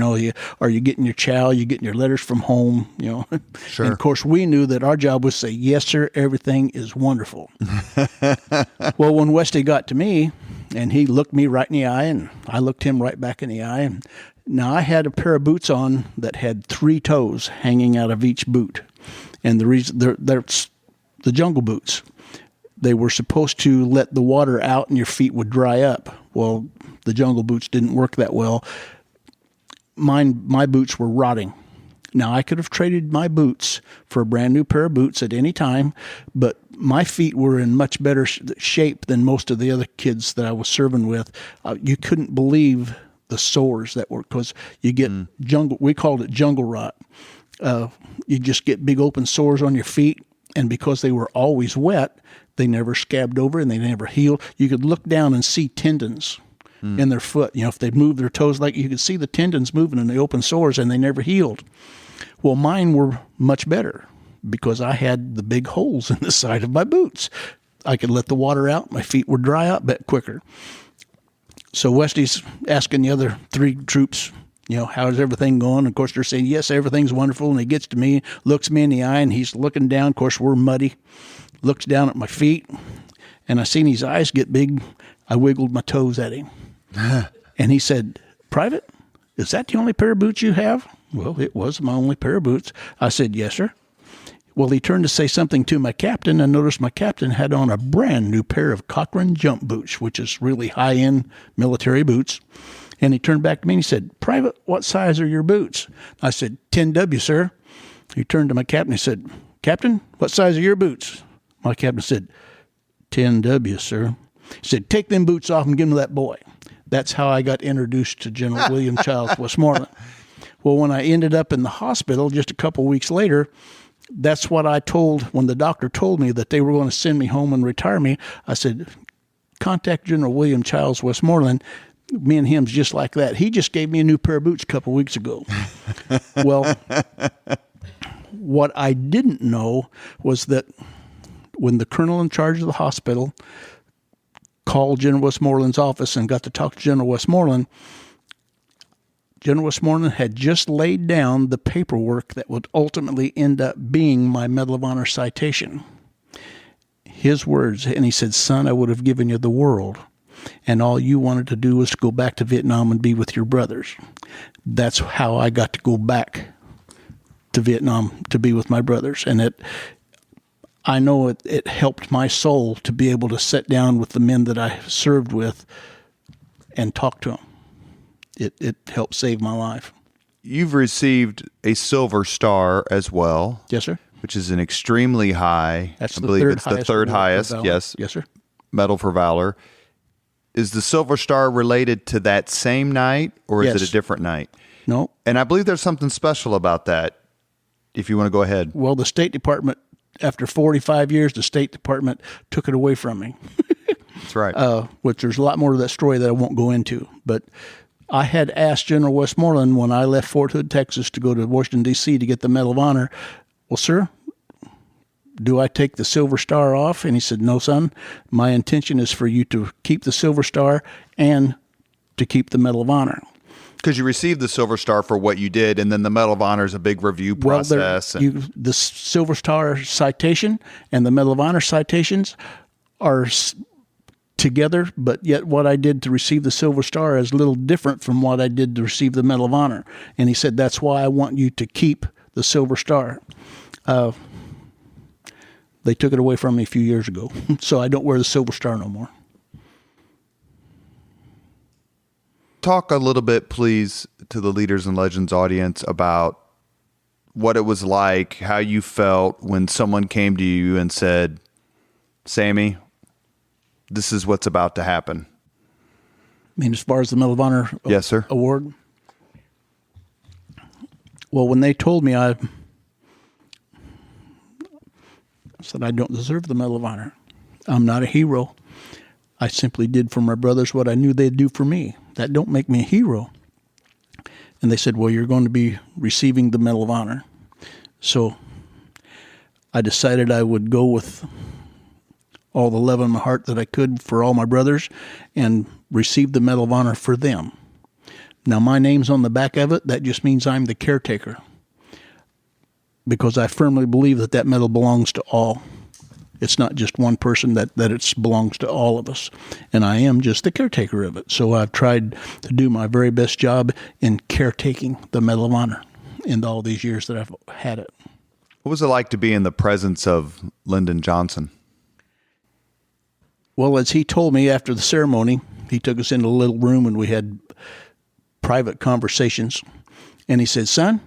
Are you getting your chow? Are you getting your letters from home? Sure. And of course, we knew that our job was to say, "Yes, sir, everything is wonderful." Well, when Westy got to me, and he looked me right in the eye, and I looked him right back in the eye, and now I had a pair of boots on that had 3 toes hanging out of each boot. And the reason they're the jungle boots. They were supposed to let the water out and your feet would dry up. Well, the jungle boots didn't work that well. My boots were rotting. Now, I could have traded my boots for a brand new pair of boots at any time, but my feet were in much better shape than most of the other kids that I was serving with. You couldn't believe the sores that were, because you get we called it jungle rot. You just get big open sores on your feet, and because they were always wet, they never scabbed over and they never healed. You could look down and see tendons in their foot. If they moved their toes, you could see the tendons moving in the open sores, and they never healed. Well, mine were much better because I had the big holes in the side of my boots. I could let the water out. My feet would dry out a bit quicker. So Westy's asking the other 3 troops, how's everything going? Of course, they're saying, "Yes, everything's wonderful." And he gets to me, looks me in the eye, and he's looking down. Of course, we're muddy. Looks down at my feet, and I seen his eyes get big. I wiggled my toes at him. And he said, "Private, is that the only pair of boots you have?" Well, it was my only pair of boots. I said, "Yes, sir." Well, he turned to say something to my captain, and noticed my captain had on a brand new pair of Cochrane jump boots, which is really high-end military boots. And he turned back to me and he said, "Private, what size are your boots?" I said, 10W, sir. He turned to my captain and he said, "Captain, what size are your boots?" My captain said, 10W, sir. He said, "Take them boots off and give them to that boy." That's how I got introduced to General William Childs Westmoreland. Well, when I ended up in the hospital just a couple weeks later, that's what I told when the doctor told me that they were going to send me home and retire me. I said, "Contact General William Childs Westmoreland. Me and him's just like that. He just gave me a new pair of boots a couple weeks ago." Well, what I didn't know was that when the colonel in charge of the hospital called General Westmoreland's office and got to talk to General Westmoreland, General Westmoreland had just laid down the paperwork that would ultimately end up being my Medal of Honor citation. His words, and he said, "Son, I would have given you the world, and all you wanted to do was to go back to Vietnam and be with your brothers." That's how I got to go back to Vietnam to be with my brothers. And I know it helped my soul to be able to sit down with the men that I served with and talk to them. It helped save my life. You've received a Silver Star as well. Yes, sir. Which is an extremely high, That's I the believe third it's the highest third award for highest, valor. yes, Yes, sir. Medal for Valor. Is the Silver Star related to that same night, or is Yes. it a different night? No. And I believe there's something special about that, if you want to go ahead. Well, the State Department, after 45 years, the State Department took it away from me. That's right. Which there's a lot more to that story that I won't go into. But I had asked General Westmoreland when I left Fort Hood, Texas, to go to Washington, D.C. to get the Medal of Honor. "Well, sir, do I take the Silver Star off?" And he said, "No, son. My intention is for you to keep the Silver Star and to keep the Medal of Honor." Because you received the Silver Star for what you did, and then the Medal of Honor is a big review process. The Silver Star citation and the Medal of Honor citations are together, but yet what I did to receive the Silver Star is a little different from what I did to receive the Medal of Honor. And he said, "That's why I want you to keep the Silver Star." They took it away from me a few years ago, so I don't wear the Silver Star no more. Talk a little bit, please, to the Leaders and Legends audience about what it was like, how you felt when someone came to you and said, "Sammy, this is what's about to happen." I mean, as far as the Medal of Honor Yes, sir. award? Well, when they told me, I said, "I don't deserve the Medal of Honor. I'm not a hero. I simply did for my brothers what I knew they'd do for me. That don't make me a hero." And they said, "Well, you're going to be receiving the Medal of Honor." So I decided I would go with all the love in my heart that I could for all my brothers and receive the Medal of Honor for them. Now, my name's on the back of it. That just means I'm the caretaker, because I firmly believe that medal belongs to all. It's not just one person, that it belongs to all of us. And I am just the caretaker of it. So I've tried to do my very best job in caretaking the Medal of Honor in all these years that I've had it. What was it like to be in the presence of Lyndon Johnson? Well, as he told me after the ceremony, he took us into a little room and we had private conversations. And he said, "Son,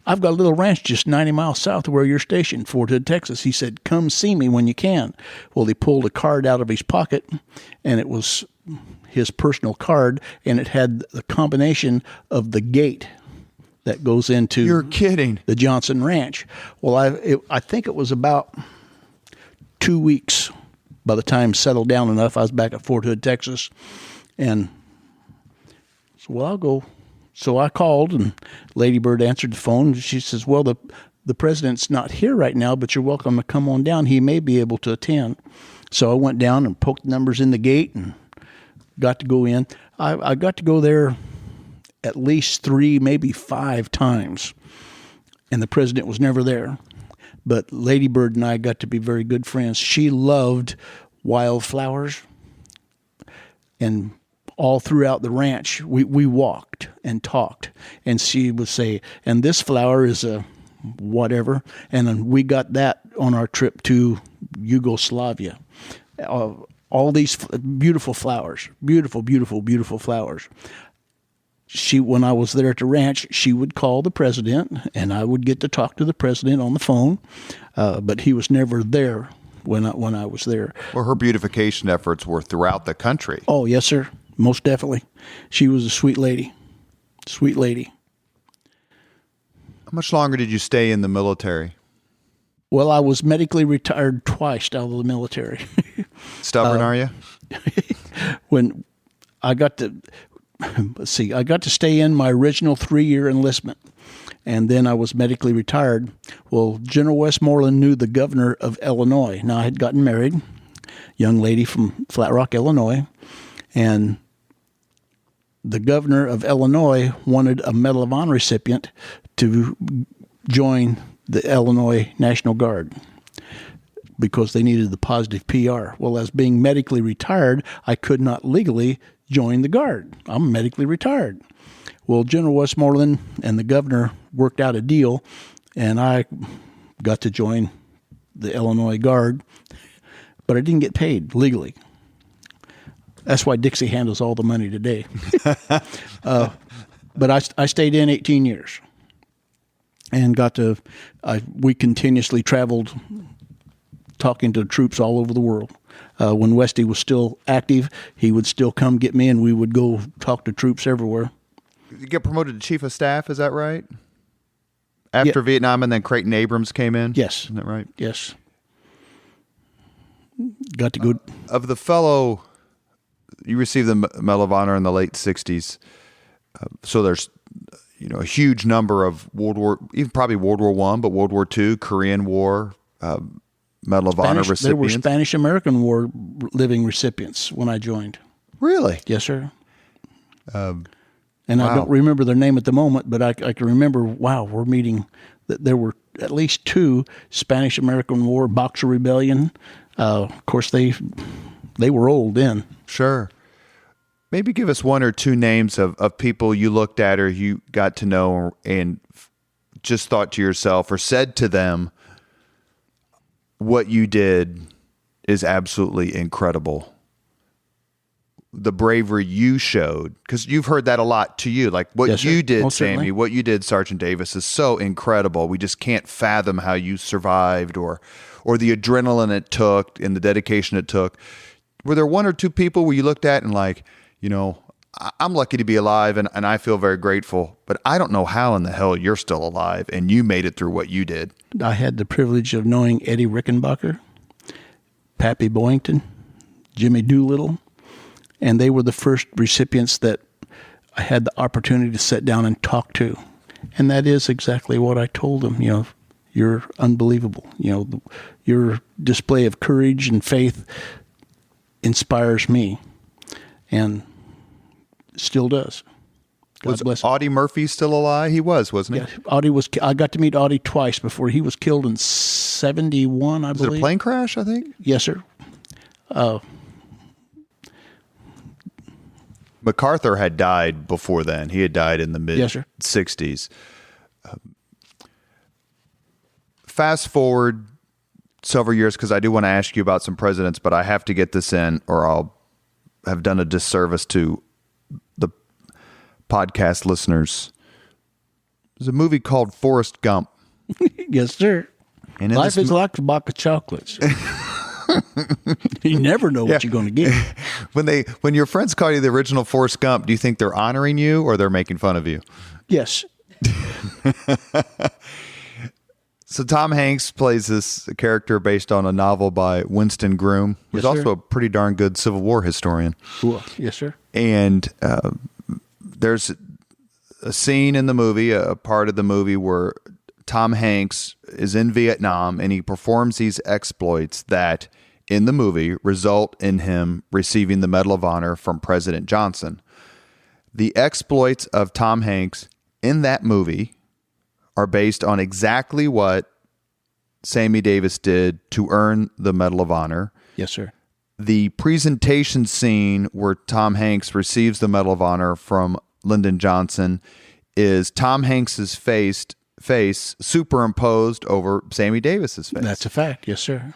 I've got a little ranch just 90 miles south of where you're stationed, Fort Hood, Texas." He said, "Come see me when you can." Well, he pulled a card out of his pocket, and it was his personal card, and it had the combination of the gate that goes into You're kidding. the Johnson Ranch. Well, I think it was about 2 weeks by the time settled down enough. I was back at Fort Hood, Texas, and so, well, I'll go. So I called, and Lady Bird answered the phone. She says, "Well, the president's not here right now, but you're welcome to come on down. He may be able to attend." So I went down and poked numbers in the gate and got to go in. I got to go there at least 3, maybe 5 times, and the president was never there. But Lady Bird and I got to be very good friends. She loved wildflowers, and all throughout the ranch, we walked and talked, and she would say, "And this flower is a whatever," and then we got that on our trip to Yugoslavia. All these beautiful flowers, beautiful, beautiful, beautiful flowers. When I was there at the ranch, she would call the president, and I would get to talk to the president on the phone, but he was never there when I was there. Well, her beautification efforts were throughout the country. Oh, yes, sir. Most definitely. She was a sweet lady. Sweet lady. How much longer did you stay in the military? Well, I was medically retired twice out of the military. Stubborn, are you? When I got to, I got to stay in my original 3-year enlistment, and then I was medically retired. Well, General Westmoreland knew the governor of Illinois. Now, I had gotten married, young lady from Flat Rock, Illinois, and the governor of Illinois wanted a Medal of Honor recipient to join the Illinois National Guard because they needed the positive PR. Well, as being medically retired, I could not legally join the Guard. I'm medically retired. Well, General Westmoreland and the governor worked out a deal, and I got to join the Illinois Guard, but I didn't get paid legally. That's why Dixie handles all the money today. But I stayed in 18 years and we continuously traveled talking to troops all over the world. When Westy was still active, he would still come get me, and we would go talk to troops everywhere. You get promoted to chief of staff, is that right? After Vietnam, and then Creighton Abrams came in? Yes. Isn't that right? Yes. Got to go. Of the fellow, you received the Medal of Honor in the late 60s. So there's, a huge number of even probably World War I, but World War II, Korean War, Medal of Honor recipients. There were Spanish-American War living recipients when I joined. Really? Yes, sir. Wow. I don't remember their name at the moment, but I can remember, we're meeting, that there were at least 2 Spanish-American War, Boxer Rebellion. Of course, they were old then. Sure. Maybe give us 1 or 2 names of people you looked at or you got to know and just thought to yourself or said to them, what you did is absolutely incredible. The bravery you showed, because you've heard that a lot to you, like what Yes, you sir. did, Most Sammy, certainly. what you did, Sergeant Davis, is so incredible. We just can't fathom how you survived or the adrenaline it took and the dedication it took. Were there 1 or 2 people where you looked at and like, I'm lucky to be alive and I feel very grateful, but I don't know how in the hell you're still alive and you made it through what you did? I had the privilege of knowing Eddie Rickenbacker, Pappy Boyington, Jimmy Doolittle, and they were the first recipients that I had the opportunity to sit down and talk to. And that is exactly what I told them. You're unbelievable. Your display of courage and faith inspires me and still does. God Was bless him. Audie Murphy still alive? He was, wasn't he? Yeah, I got to meet Audie twice before he was killed in 1971, I Was it believe. a plane crash, I think? Yes, sir. MacArthur had died before then. He had died in the Yes, sir. mid-60s. Fast forward several years, because I do want to ask you about some presidents, but I have to get this in or I'll have done a disservice to the podcast listeners. There's a movie called Forrest Gump. Yes, sir. And in Life this is like a box of chocolates. You never know what you're going to get. When your friends call you the original Forrest Gump, do you think they're honoring you or they're making fun of you? Yes. So Tom Hanks plays this character based on a novel by Winston Groom, who's Yes, sir. also a pretty darn good Civil War historian. Cool. Yes, sir. And there's a scene in the movie, a part of the movie where Tom Hanks is in Vietnam and he performs these exploits that in the movie result in him receiving the Medal of Honor from President Johnson. The exploits of Tom Hanks in that movie are based on exactly what Sammy Davis did to earn the Medal of Honor. Yes, sir. The presentation scene where Tom Hanks receives the Medal of Honor from Lyndon Johnson is Tom Hanks's face superimposed over Sammy Davis's face. That's a fact. Yes, sir.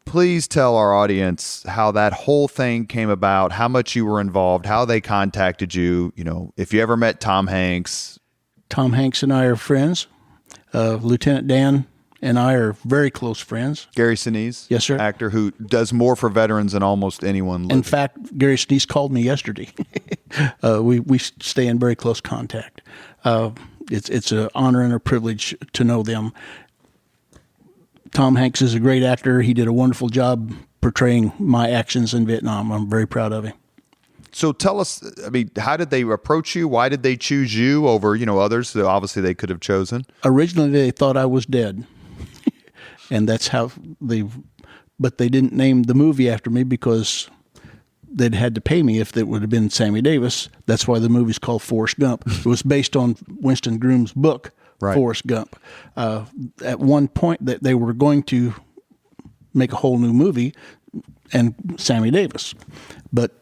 Please tell our audience how that whole thing came about, how much you were involved, how they contacted you. If you ever met Tom Hanks. Tom Hanks and I are friends. Lieutenant Dan and I are very close friends. Gary Sinise, Yes, sir. actor who does more for veterans than almost anyone living. In fact, Gary Sinise called me yesterday. We stay in very close contact. It's an honor and a privilege to know them. Tom Hanks is a great actor. He did a wonderful job portraying my actions in Vietnam. I'm very proud of him. So tell us, how did they approach you? Why did they choose you over, others that obviously they could have chosen? Originally, they thought I was dead. And that's how but they didn't name the movie after me because they'd had to pay me if it would have been Sammy Davis. That's why the movie's called Forrest Gump. It was based on Winston Groom's book, Right. Forrest Gump. At one point, that they were going to make a whole new movie, and Sammy Davis, but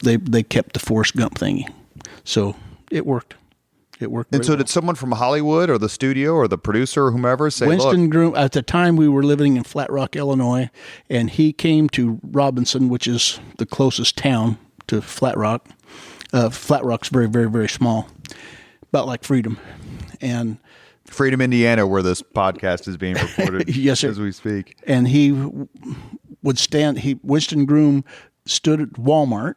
they kept the Forrest Gump thingy, so it worked. It worked. And so, well. did someone from Hollywood or the studio or the producer or whomever say, Winston "Look"? Groom, at the time we were living in Flat Rock, Illinois, and he came to Robinson, which is the closest town to Flat Rock. Flat Rock's very, very, very small, about like Freedom. And Freedom, Indiana, where this podcast is being recorded Yes, sir. as we speak. And he would Winston Groom stood at Walmart,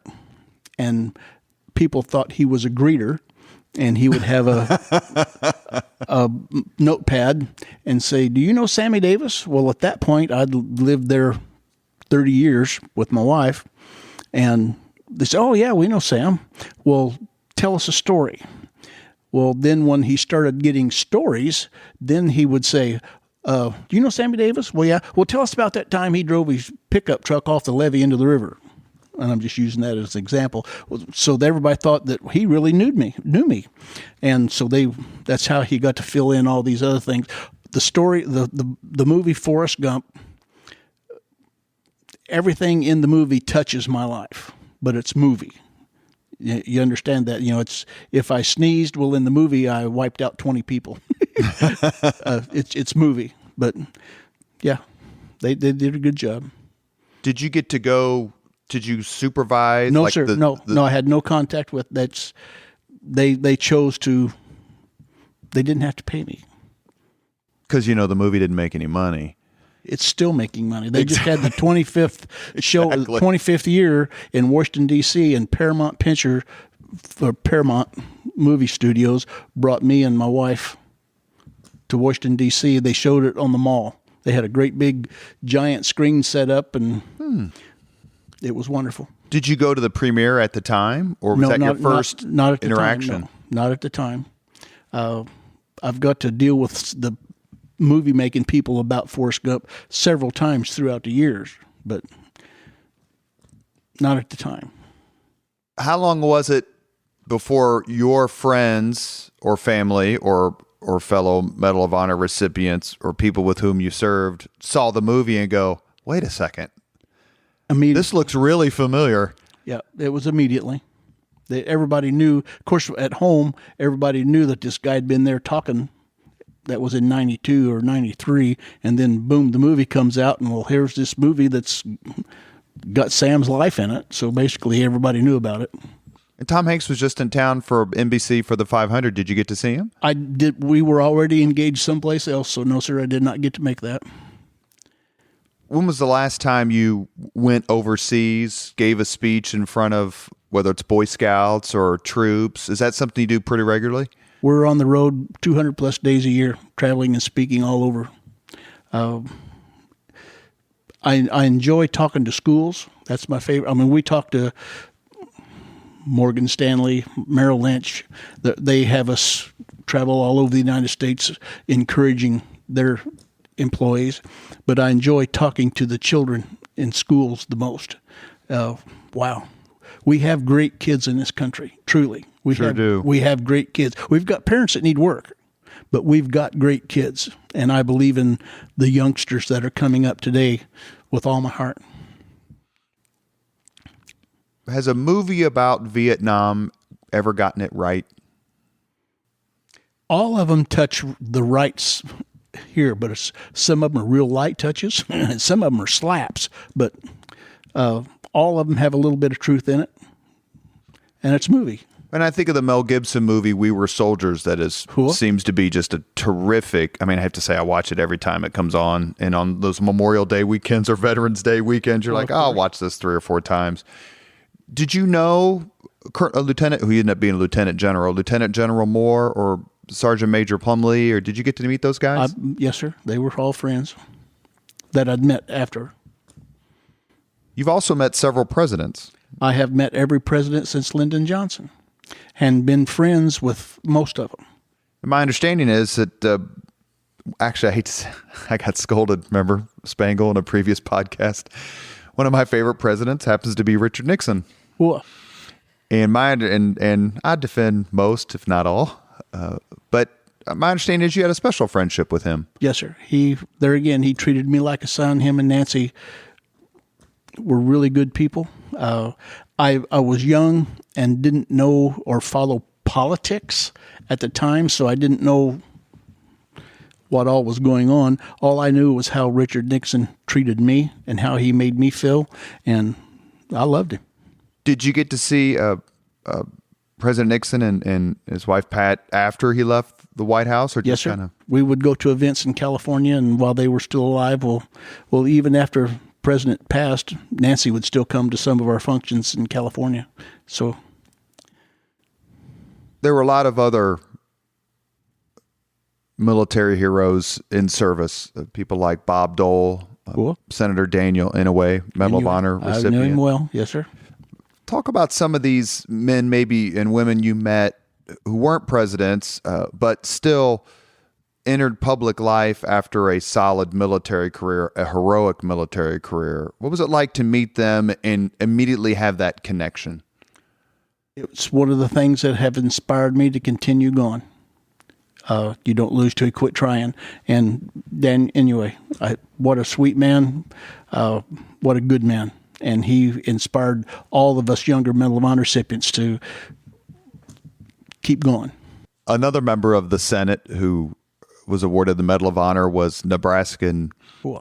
and people thought he was a greeter, and he would have a notepad and say, "Do you know Sammy Davis?" Well, at that point, I'd lived there 30 years with my wife, and they said, "Oh, yeah, we know Sam." Well, tell us a story. Well, then when he started getting stories, then he would say, "Do you know Sammy Davis?" Well, yeah. Well, tell us about that time he drove his pickup truck off the levee into the river. And I'm just using that as an example. So everybody thought that he really knew me. And so that's how he got to fill in all these other things. The story, the movie Forrest Gump, everything in the movie touches my life, but it's movie. You understand that? It's if I sneezed, well, in the movie I wiped out 20 people. It's movie, but yeah, they did a good job. Did you get to go? Did you supervise? No, sir. No, I had no contact with. They chose to. They didn't have to pay me because the movie didn't make any money. It's still making money. They just had the 25th show, Exactly. 25th year in Washington, D.C., and Paramount Movie Studios brought me and my wife to Washington, D.C. They showed it on the mall. They had a great big giant screen set up, and it was wonderful. Did you go to the premiere at the time, or was that your first not at the interaction? Time, no, not at the time. I've got to deal with the movie-making people about Forrest Gump several times throughout the years, but not at the time. How long was it before your friends or family or fellow Medal of Honor recipients or people with whom you served saw the movie and go, "Wait a second, this looks really familiar"? Yeah, it was immediately. Everybody knew. Of course, at home, everybody knew that this guy had been there talking. That was in 92 or 93, and then boom, the movie comes out, and well, here's this movie that's got Sam's life in it. So basically, everybody knew about it. And Tom Hanks was just in town for NBC for the 500. Did you get to see him? I did. We were already engaged someplace else, so no, sir, I did not get to make that. When was the last time you went overseas, gave a speech in front of, whether it's Boy Scouts or troops? Is that something you do pretty regularly? We're on the road 200 plus days a year, traveling and speaking all over. I enjoy talking to schools. That's my favorite. I mean, we talk to Morgan Stanley, Merrill Lynch. They have us travel all over the United States, encouraging their employees. But I enjoy talking to the children in schools the most. Wow. We have great kids in this country, truly. We do. We have great kids. We've got parents that need work, but we've got great kids. And I believe in the youngsters that are coming up today with all my heart. Has a movie about Vietnam ever gotten it right? All of them touch the rights here, but some of them are real light touches, and some of them are slaps. But all of them have a little bit of truth in it, and it's a movie. And I think of the Mel Gibson movie, We Were Soldiers, that seems to be just a terrific, I mean, I have to say I watch it every time it comes on. And on those Memorial Day weekends or Veterans Day weekends, you're like, oh, I'll watch this 3 or 4 times. Did you know a lieutenant, who ended up being a Lieutenant General Moore or Sergeant Major Plumlee, or did you get to meet those guys? Yes, sir. They were all friends that I'd met after. You've also met several presidents. I have met every president since Lyndon Johnson and been friends with most of them. My understanding is that, actually, I hate to say, I got scolded, remember, Spangle, in a previous podcast. One of my favorite presidents happens to be Richard Nixon. Well, And I defend most, if not all. But my understanding is you had a special friendship with him. yes, sir. He treated me like a son. Him and Nancy were really good people. I was young and didn't know or follow politics at the time, so I didn't know what all was going on. All I knew was how Richard Nixon treated me and how he made me feel, and I loved him. Did you get to see President Nixon and his wife Pat after he left the White House? Or Yes, just sir. We would go to events in California, and while they were still alive, well, even after President passed, Nancy would still come to some of our functions in California. So there were a lot of other military heroes in service, people like Bob Dole, Cool. Senator Daniel Inouye, Medal of Honor recipient. I knew him well. Yes, sir. Talk about some of these men, maybe, and women you met who weren't presidents, but still entered public life after a solid military career, a heroic military career. What was it like to meet them and immediately have that connection? It's one of the things that have inspired me to continue going. You don't lose till you quit trying. And Dan, anyway, what a sweet man, what a good man. And he inspired all of us younger Medal of Honor recipients to keep going. Another member of the Senate who was awarded the Medal of Honor was Nebraskan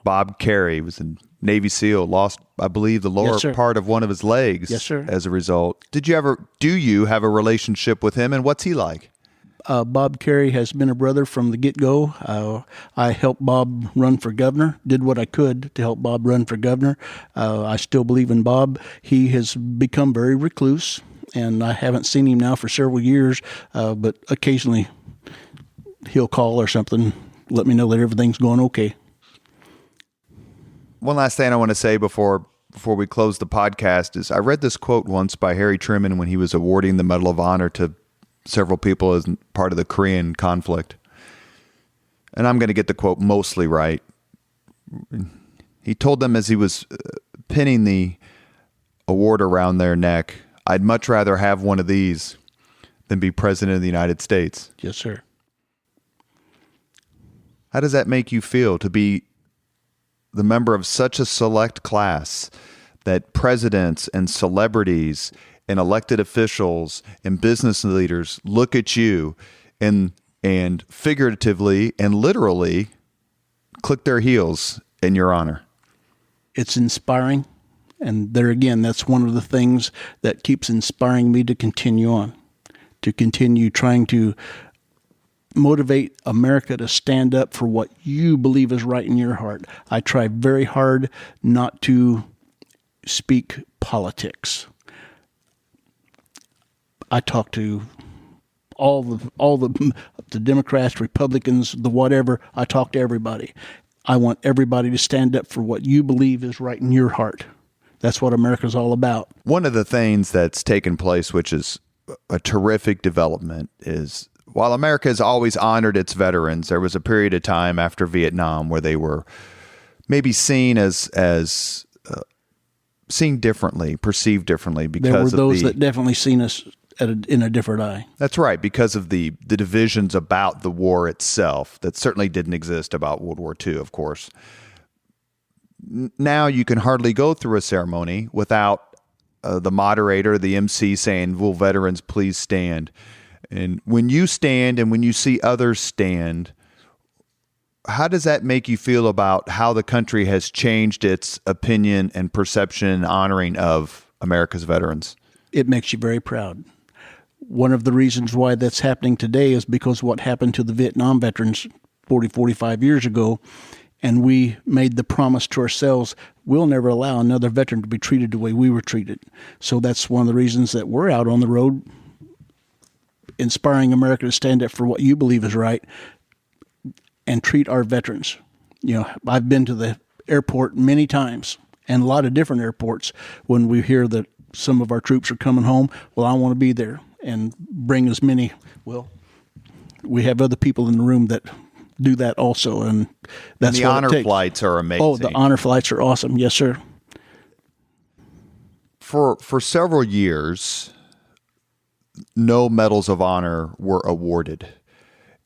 Bob Carey. He was a Navy SEAL, lost, I believe, the lower part of one of his legs as a result. Do you have a relationship with him, and what's he like? Bob Carey has been a brother from the get-go. I helped Bob run for governor, did what I could to help Bob run for governor. I still believe in Bob. He has become very recluse, and I haven't seen him now for several years, but occasionally he'll call or something, let me know that everything's going okay. One last thing I want to say before we close the podcast is I read this quote once by Harry Truman when he was awarding the Medal of Honor to several people as part of the Korean conflict. And I'm going to get the quote mostly right. He told them as he was pinning the award around their neck, "I'd much rather have one of these than be president of the United States." Yes, sir. How does that make you feel to be the member of such a select class that presidents and celebrities and elected officials and business leaders look at you and figuratively and literally click their heels in your honor? It's inspiring. And there again, that's one of the things that keeps inspiring me to continue on, to continue trying to motivate America to stand up for what you believe is right in your heart. I try very hard not to speak politics. I talk to all the Democrats, Republicans, the whatever. I talk to everybody. I want everybody to stand up for what you believe is right in your heart. That's what America's all about. One of the things that's taken place, which is a terrific development, is while America has always honored its veterans, there was a period of time after Vietnam where they were maybe seen as seen differently, perceived differently because there were those that definitely seen us in a different eye. That's right, because of the divisions about the war itself that certainly didn't exist about World War II, of course. Now you can hardly go through a ceremony without the moderator, the MC saying, "Will veterans please stand?" And when you stand and when you see others stand, how does that make you feel about how the country has changed its opinion and perception and honoring of America's veterans? It makes you very proud. One of the reasons why that's happening today is because what happened to the Vietnam veterans 40, 45 years ago, and we made the promise to ourselves, we'll never allow another veteran to be treated the way we were treated. So that's one of the reasons that we're out on the road inspiring America to stand up for what you believe is right and treat our veterans. You know, I've been to the airport many times, and a lot of different airports, when we hear that some of our troops are coming home. Well, I want to be there and bring as many. Well, we have other people in the room that do that also, and that's and the what honor it takes. flights are amazing. Oh, the honor flights are awesome. Yes, sir. for several years, no medals of honor were awarded.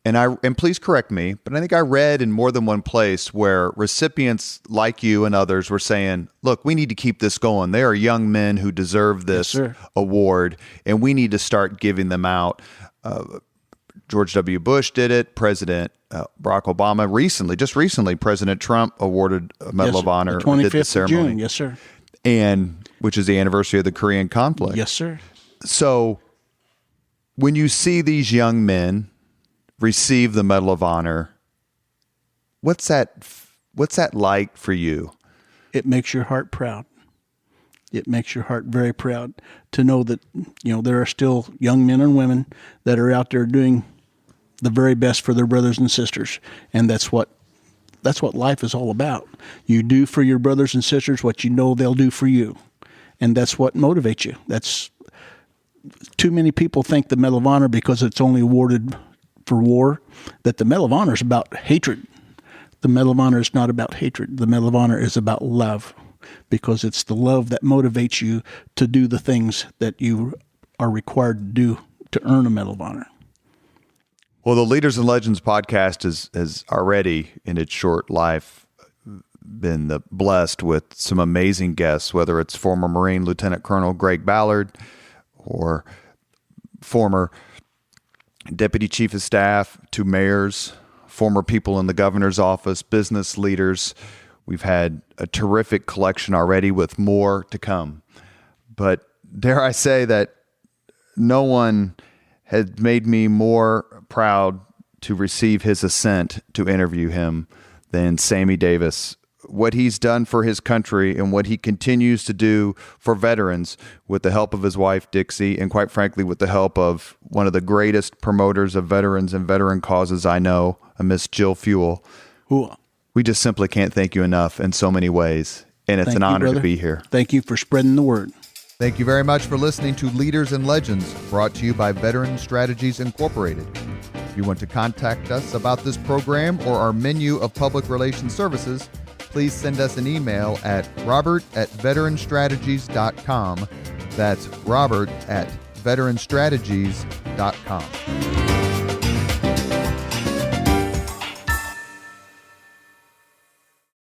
And please correct me, but I think I read in more than one place where recipients like you and others were saying, look, we need to keep this going. There are young men who deserve this award, and we need to start giving them out. George W. Bush did it. President Barack Obama recently, President Trump awarded a Medal of Honor. The 25th did the ceremony. of June, yes, sir. And which is the anniversary of the Korean conflict. Yes, sir. So when you see these young men receive the Medal of Honor, what's that like for you? It makes your heart proud. It makes your heart very proud to know that, there are still young men and women that are out there doing the very best for their brothers and sisters. And that's what life is all about. You do for your brothers and sisters what you know they'll do for you. And that's what motivates you. Too many people think the Medal of Honor, because it's only awarded for war, that the Medal of Honor is about hatred. The Medal of Honor is not about hatred. The Medal of Honor is about love, because it's the love that motivates you to do the things that you are required to do to earn a Medal of Honor. Well, the Leaders and Legends podcast has already, in its short life, been blessed with some amazing guests, whether it's former Marine Lieutenant Colonel Greg Ballard or former Deputy Chief of Staff to mayors, former people in the governor's office, business leaders. We've had a terrific collection already with more to come. But dare I say that no one had made me more proud to receive his assent to interview him than Sammy Davis. What he's done for his country and what he continues to do for veterans with the help of his wife, Dixie, and quite frankly, with the help of one of the greatest promoters of veterans and veteran causes I know, Miss Jill Fuel. We just simply can't thank you enough in so many ways. And it's an honor to be here. Thank you for spreading the word. Thank you very much for listening to Leaders and Legends, brought to you by Veteran Strategies Incorporated. If you want to contact us about this program or our menu of public relations services, please send us an email at robert@veteranstrategies.com. That's robert@veteranstrategies.com.